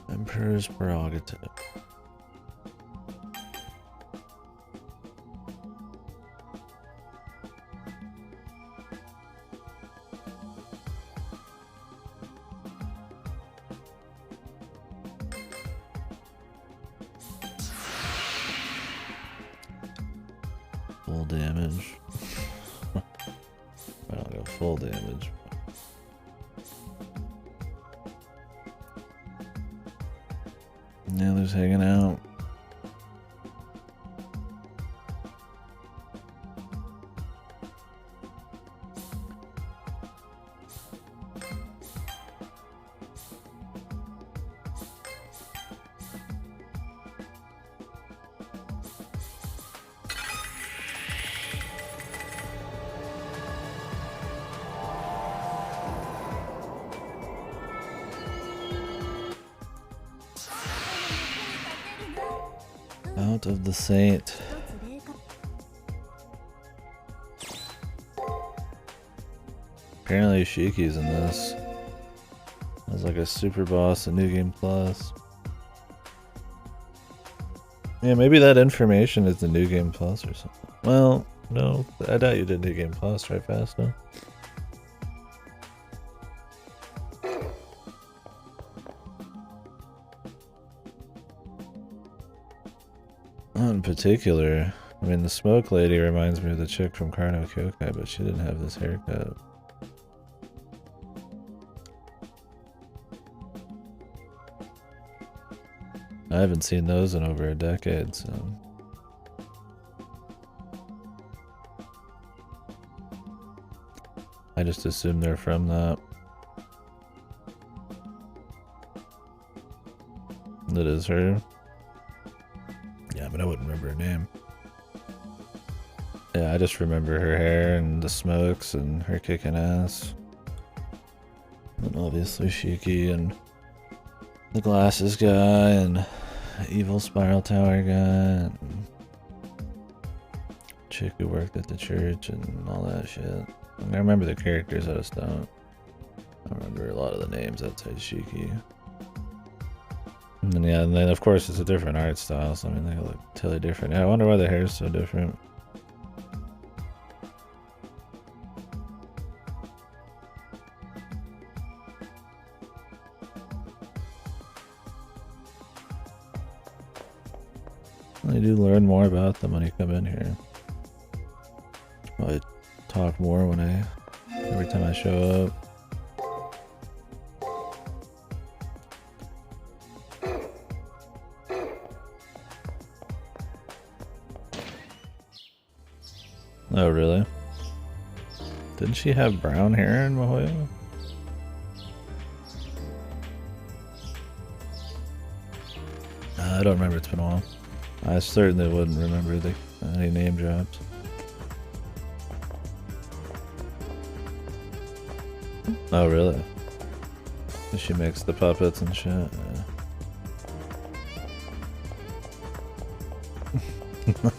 Emperor's Prerogative. Full damage. I don't go full damage. Now they're hanging out. Out of the Saint. Apparently Shiki's in this. As like a super boss in New Game Plus. Yeah, maybe that information is the New Game Plus or something. Well, no, I doubt you did New Game Plus right fast, no? In particular, I mean, the smoke lady reminds me of the chick from KDkill, but she didn't have this haircut. I haven't seen those in over a decade, so... I just assume they're from that. That is her. Yeah, but I wouldn't remember her name. Yeah, I just remember her hair and the smokes and her kicking ass. And obviously Shiki and the glasses guy and evil spiral tower guy and chick who worked at the church and all that shit. I mean, I remember the characters, I just don't. I remember a lot of the names outside Shiki. And then, yeah, and then of course it's a different art style, so I mean they look totally different. Yeah, I wonder why the hair is so different. I do learn more about them when you come in here. I talk more every time I show up. Oh, really? Didn't she have brown hair in Mahoya? I don't remember, it's been a while. I certainly wouldn't remember any name drops. Oh, really? She makes the puppets and shit? Yeah.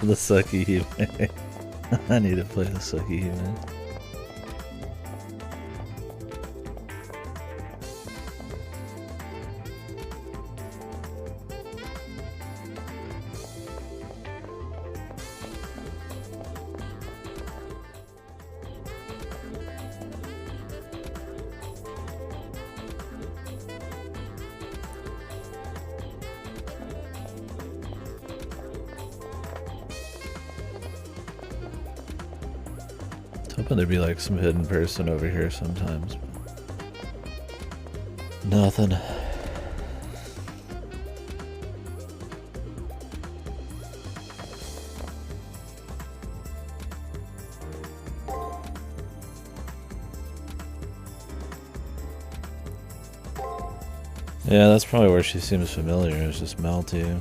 The sucky Hime. I need to play the sucky Hime. Hoping there'd be like some hidden person over here sometimes. Nothing. Yeah, that's probably where she seems familiar. It's just melty.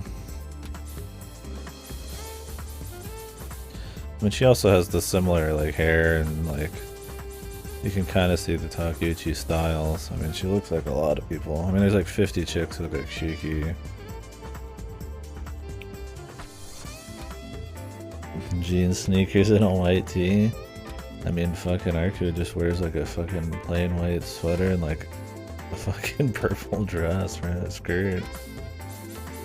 I mean, she also has the similar like hair and like you can kind of see the Takeuchi styles. I mean, she looks like a lot of people. I mean, there's like 50 chicks who look like Shiki. Jeans, sneakers, and a white tee. I mean, fucking Arku just wears like a fucking plain white sweater and like a fucking purple dress, right? A skirt.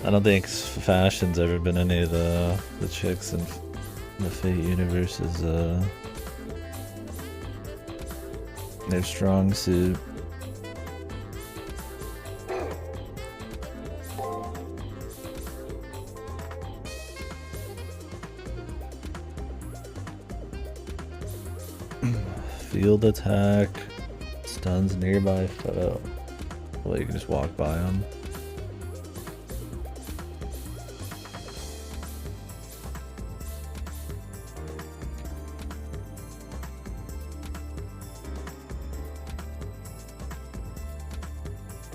I don't think fashion's ever been any of the chicks in the Fate universe is their strong suit. Field attack. Stuns nearby foe. Well, you can just walk by them.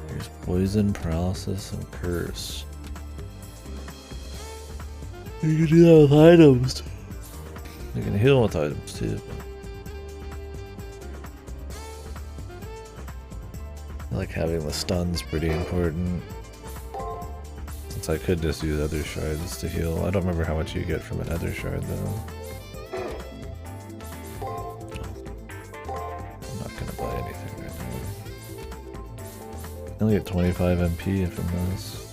Here's poison, paralysis, and curse. You can do that with items. You can heal with items too. I like having the stuns pretty important. Since I could just use other shards to heal. I don't remember how much you get from an other shard though. I'm not gonna buy anything right now. I only get 25 MP from this.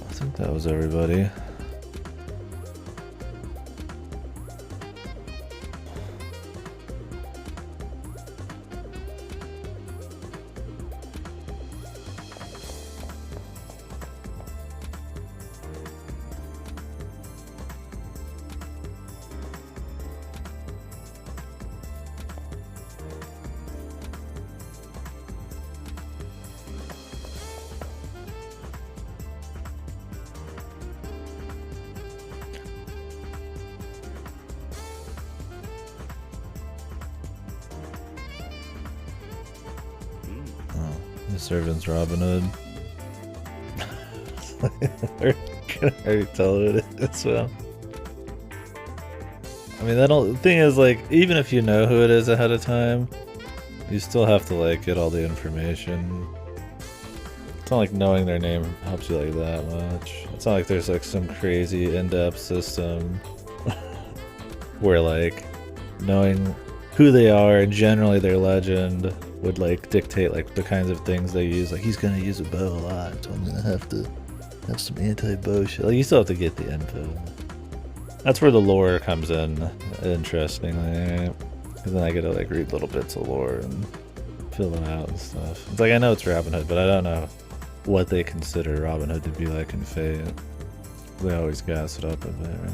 I think that was everybody. The servant's Robin Hood. I can already tell who it is. Well, I mean, the thing is, like, even if you know who it is ahead of time, you still have to like get all the information. It's not like knowing their name helps you like that much. It's not like there's like some crazy in-depth system where like knowing who they are and generally their legend would like dictate like the kinds of things they use. Like, he's gonna use a bow a lot, so I'm gonna have to have some anti-bow shit. Like, you still have to get the info. That's where the lore comes in, interestingly, because then I get to like read little bits of lore and fill them out and stuff. It's like, I know it's Robin Hood, but I don't know what they consider Robin Hood to be like in Fate. They always gas it up a bit, right?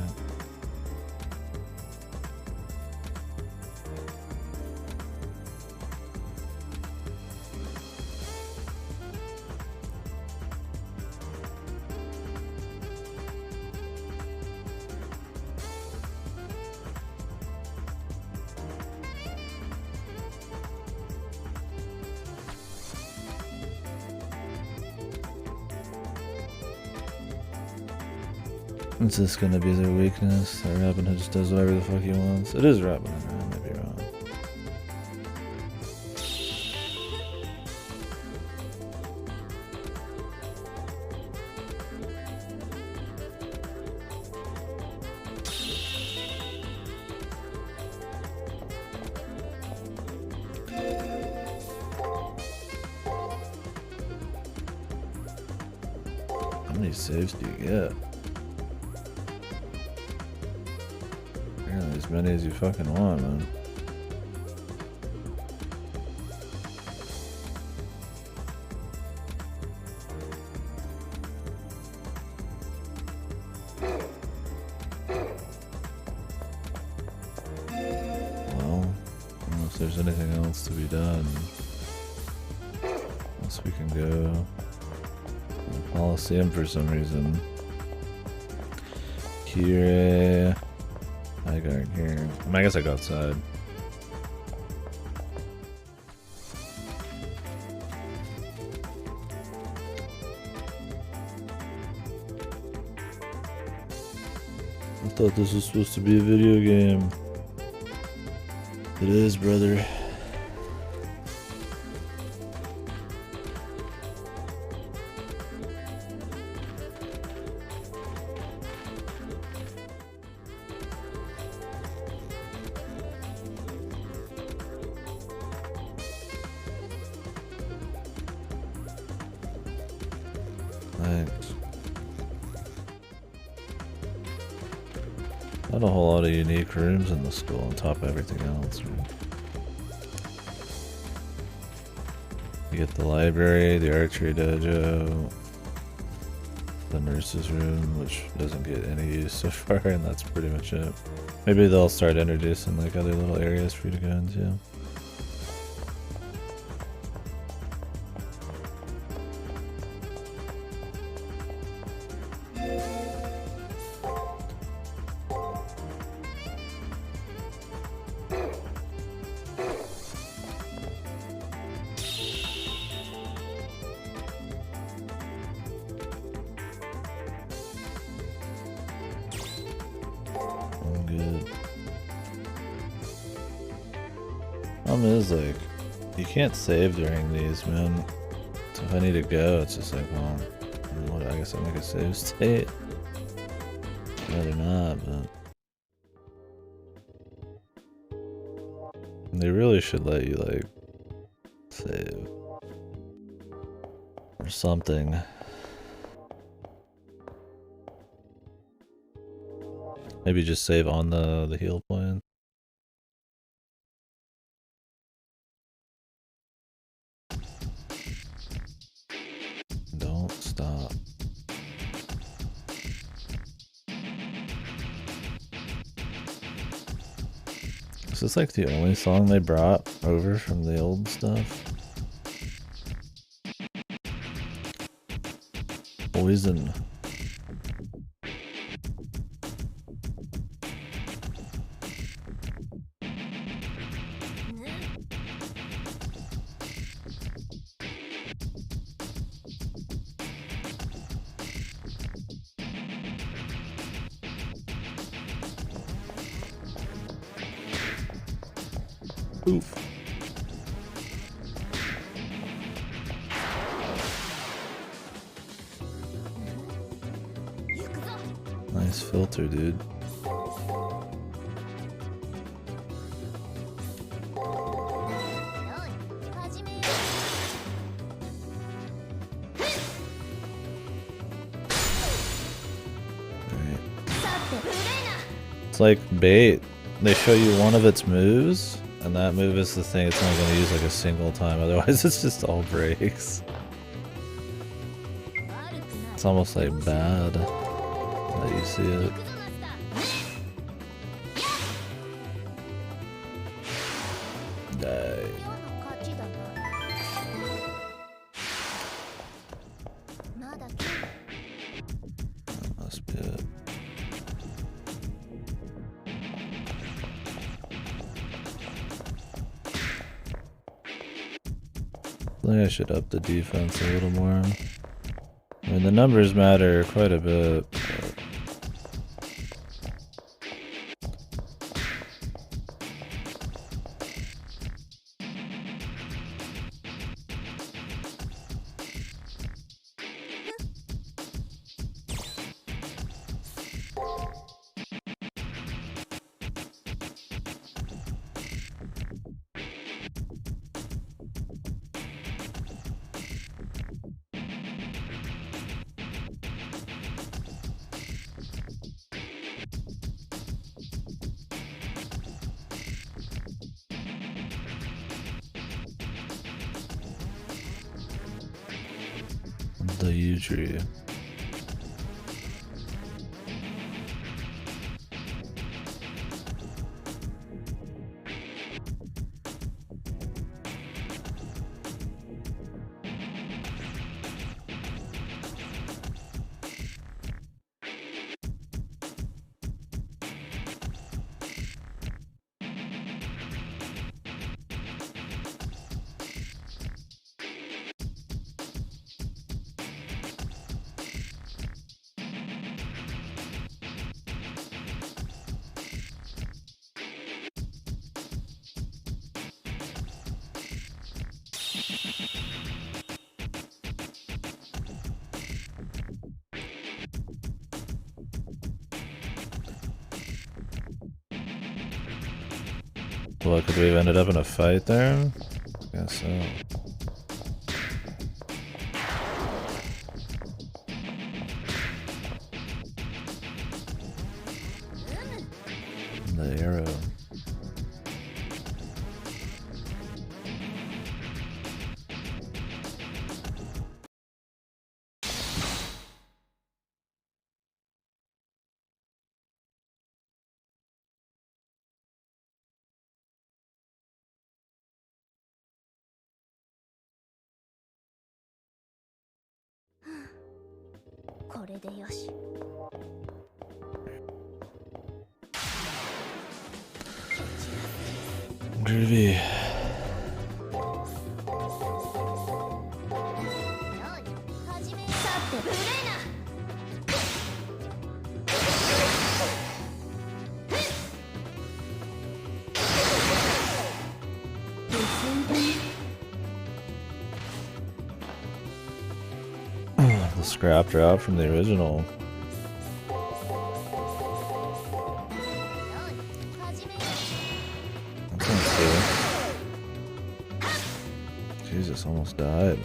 Is this gonna be their weakness? That Robin Hood just does whatever the fuck he wants? It is Robin Hood, I might be wrong. How many saves do you get? As many as you fucking want, man. Well, unless there's anything else to be done. Unless we can go to the Coliseum for some reason. Here. I go in here. I mean, I guess I go outside. I thought this was supposed to be a video game. It is, brother. Thanks. Not a whole lot of unique rooms in the school on top of everything else. Man. You get the library, the archery dojo, the nurse's room, which doesn't get any use so far, and that's pretty much it. Maybe they'll start introducing like other little areas for you to go into. Like, you can't save during these, man. So if I need to go, it's just like, well, what, I guess I'll make a save state. Rather not, but they really should let you like save or something. Maybe just save on the heal point. Don't stop. Is this like the only song they brought over from the old stuff? Poison. Oof. Nice filter, dude. It's like bait. They show you one of its moves, and that move is the thing it's only going to use like a single time, otherwise it's just all breaks. It's almost like bad that you see it. Die. That must be it. I think I should up the defense a little more. I mean, the numbers matter quite a bit. But the U tree. What, could we have ended up in a fight there? I guess so. the arrow. Groovy. The scrap drop from the original. Jesus, almost died.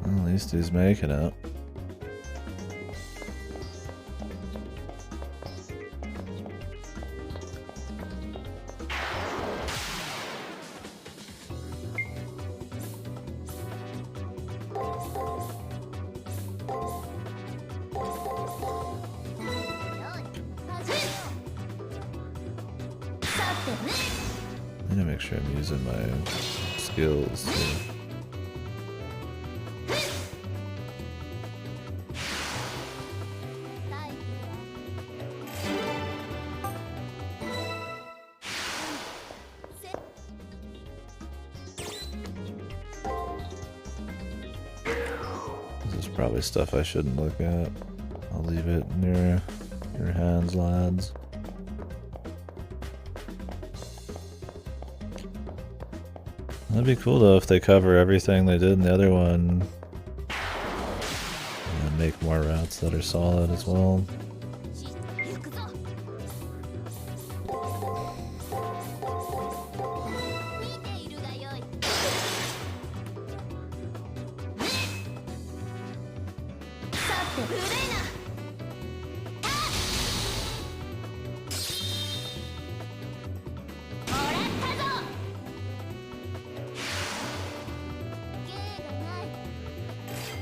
Well, at least he's making it. I need to make sure I'm using my skills too. This is probably stuff I shouldn't look at. I'll leave it near your hands, lads. That'd be cool though if they cover everything they did in the other one and then make more routes that are solid as well.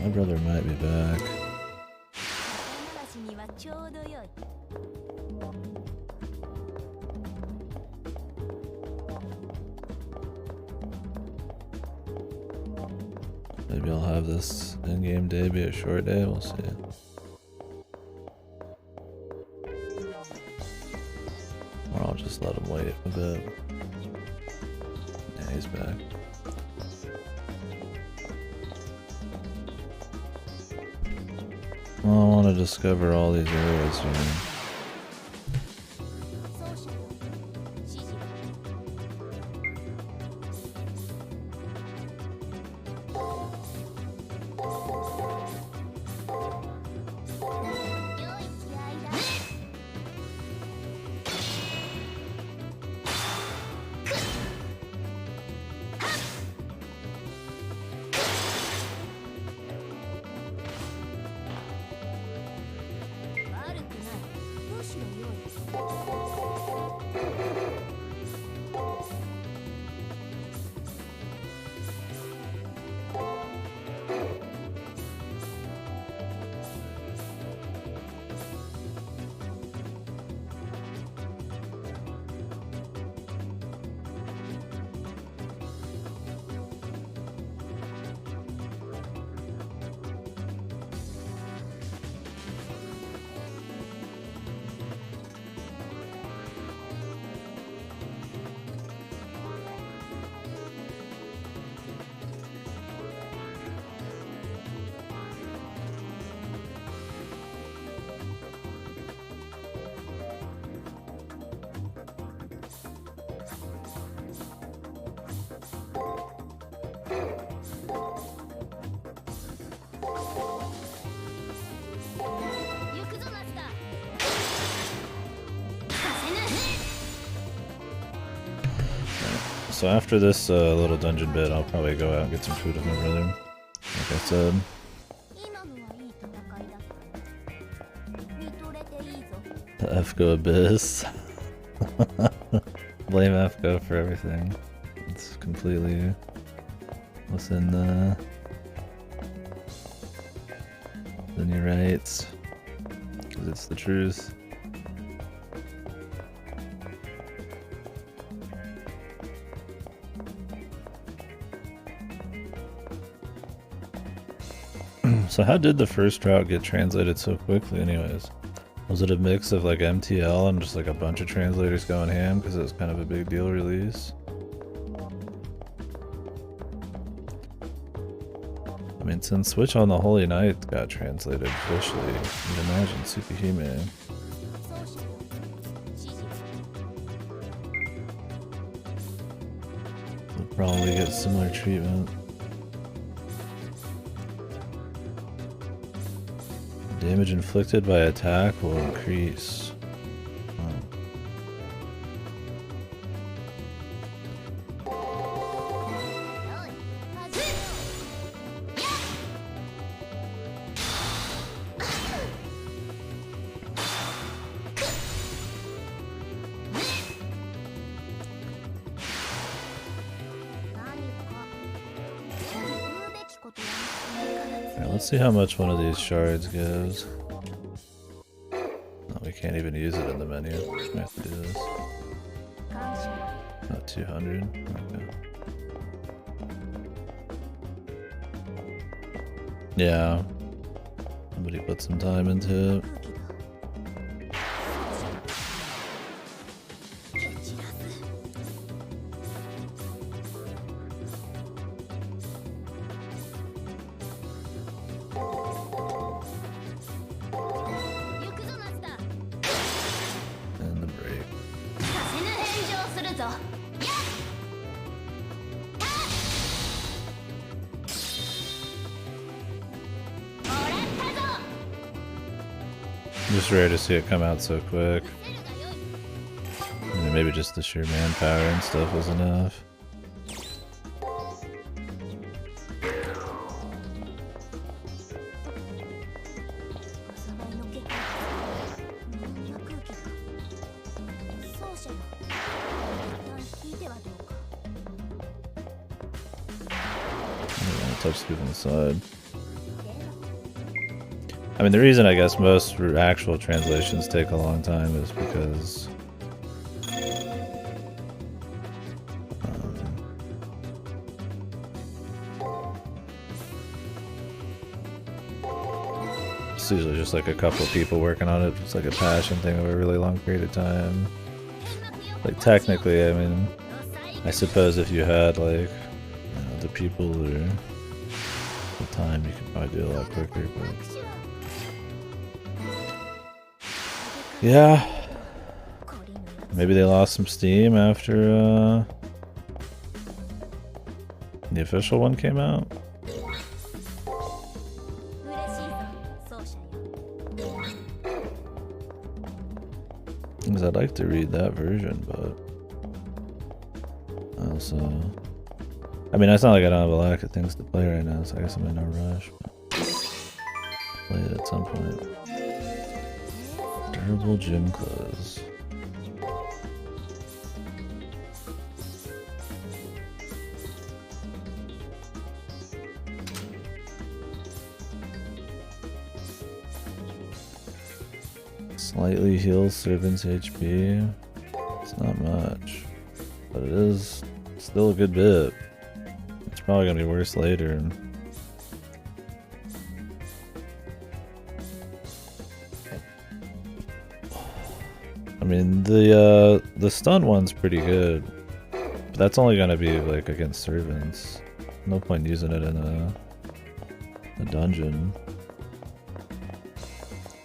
My brother might be back. Maybe I'll have this in-game day be a short day, we'll see. Or I'll just let him wait a bit. Yeah, he's back. Well, I want to discover all these areas here. So after this little dungeon bit, I'll probably go out and get some food with my brother. Like I said. The FGO Abyss. Blame FGO for everything. It's completely within your rights. Because it's the truth. So how did the first route get translated so quickly anyways? Was it a mix of like MTL and just like a bunch of translators going ham because it was kind of a big deal release? I mean, since Switch on the Holy Night got translated officially, you'd imagine Tsukihime will probably get similar treatment. Damage inflicted by attack will increase. Let's see how much one of these shards gives. No, we can't even use it in the menu. We have to do this. Not 200. Okay. Yeah. Somebody put some time into it. Just rare to see it come out so quick. Maybe just the sheer manpower and stuff was enough. Touch people on the side. I mean, the reason I guess most actual translations take a long time is because it's usually just like a couple of people working on it. It's like a passion thing over a really long period of time. Like technically, I mean, I suppose if you had like the people or the time, you could probably do a lot quicker, but yeah, maybe they lost some steam after the official one came out. Because I'd like to read that version, but also, I mean, it's not like I don't have a lack of things to play right now, so I guess I'm in no rush. Play it at some point. Durable gym clothes. Slightly heals servant's HP. It's not much, but it is still a good bit. It's probably gonna be worse later. I mean, the stun one's pretty good, but that's only gonna be like against servants. No point using it in a dungeon.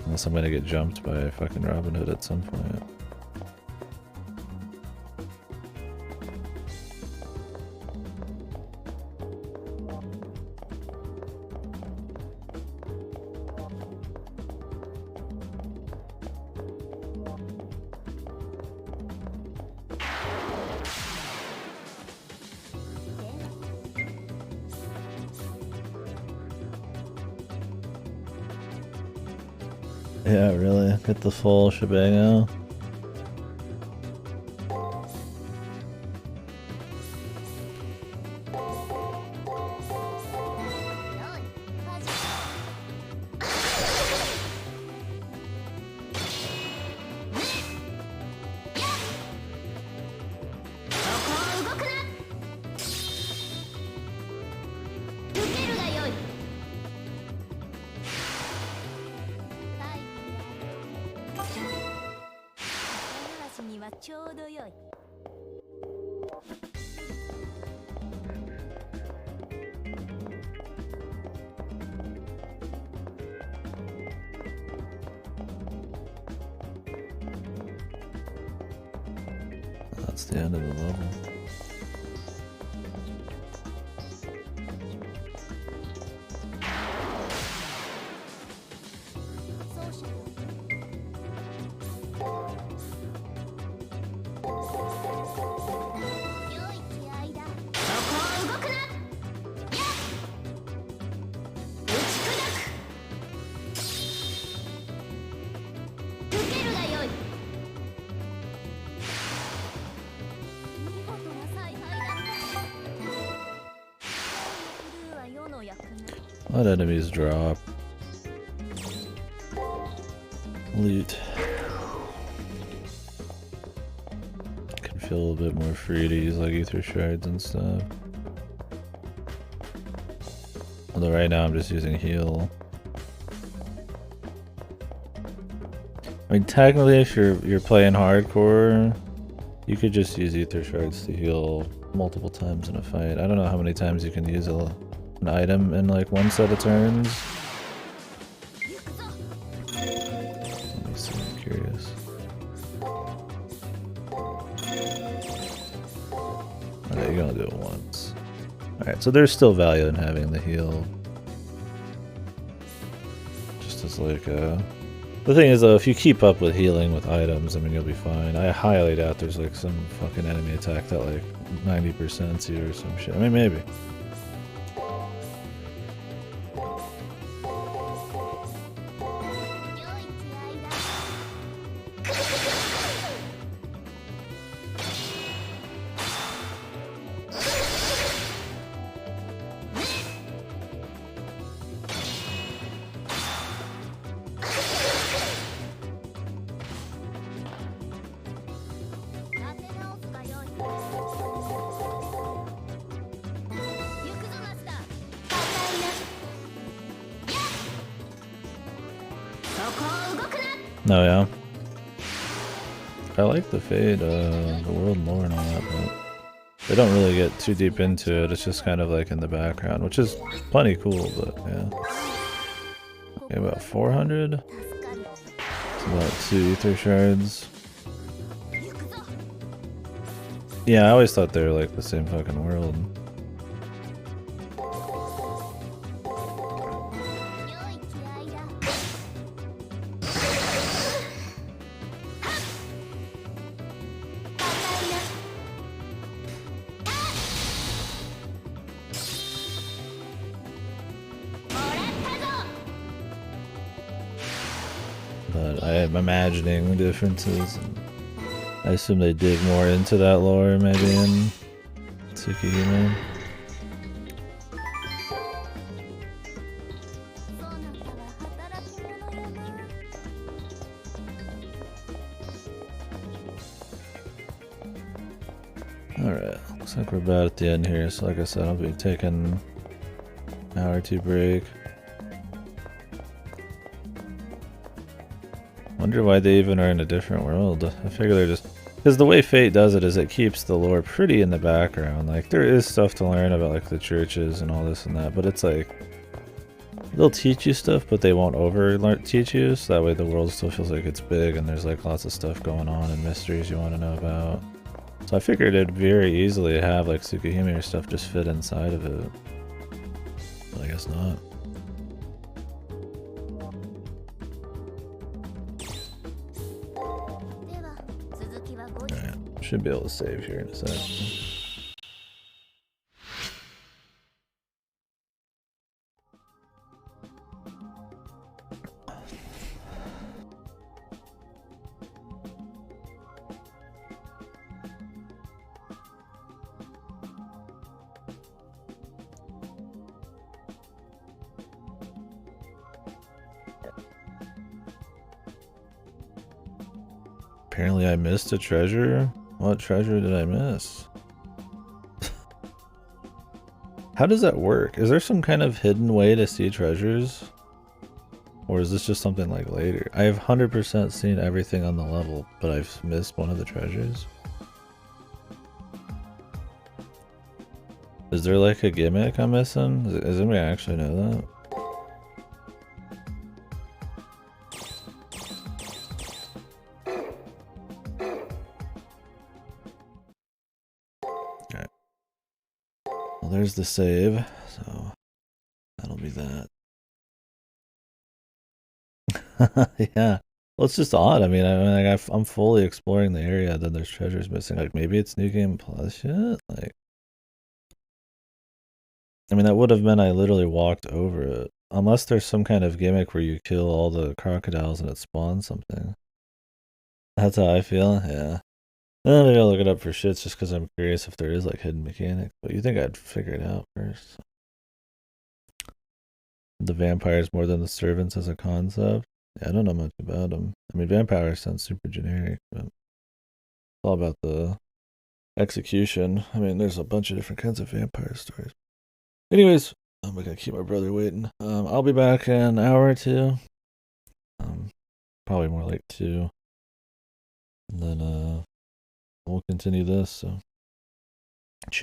Unless I'm gonna get jumped by fucking Robin Hood at some point. Yeah, really. Get the full shebang out. That's the end of the level. Let enemies drop. Loot. Can feel a little bit more free to use like ether shards and stuff. Although right now I'm just using heal. I mean, technically, if you're playing hardcore, you could just use ether shards to heal multiple times in a fight. I don't know how many times you can use an item in like one set of turns. Let me see, I'm curious. Alright, you can only do it once. Alright, so there's still value in having the heal. Just as like a... The thing is though, if you keep up with healing with items, I mean you'll be fine. I highly doubt there's like some fucking enemy attack that like 90%'s you or some shit. I mean maybe. No, yeah. I like the Fate, the world lore and all that, but they don't really get too deep into it. It's just kind of like in the background, which is plenty cool, but yeah. Okay, about 400. It's about 2 ether shards. Yeah, I always thought they were like the same fucking world. But I am imagining differences. And I assume they dig more into that lore maybe in Tsukihime. Alright, looks like we're about at the end here, so like I said, I'll be taking an hour or two break. Wonder why they even are in a different world. I figure they're just... Because the way Fate does it is it keeps the lore pretty in the background. Like, there is stuff to learn about, like, the churches and all this and that, but it's like... They'll teach you stuff, but they won't over-teach you, so that way the world still feels like it's big and there's, like, lots of stuff going on and mysteries you want to know about. So I figured it'd very easily have, like, Tsukihime or stuff just fit inside of it. But I guess not. Alright, should be able to save here in a sec. Apparently I missed a treasure? What treasure did I miss? How does that work? Is there some kind of hidden way to see treasures? Or is this just something like later? I have 100% seen everything on the level, but I've missed one of the treasures. Is there like a gimmick I'm missing? Does anybody actually know that? Alright. Well, there's the save, so that'll be that. Yeah. Well, it's just odd. I mean, I'm fully exploring the area, then there's treasures missing. Like, maybe it's New Game Plus shit? Like, I mean, that would have meant I literally walked over it. Unless there's some kind of gimmick where you kill all the crocodiles and it spawns something. That's how I feel, yeah. Maybe I'll look it up for shits just because I'm curious if there is like hidden mechanics. But you think I'd figure it out first. The vampires more than the servants as a concept? Yeah, I don't know much about them. I mean, vampires sound super generic, but it's all about the execution. I mean, there's a bunch of different kinds of vampire stories. Anyways, I'm gonna keep my brother waiting. I'll be back in an hour or two. Probably more like 2. And then we'll continue this. So, chat.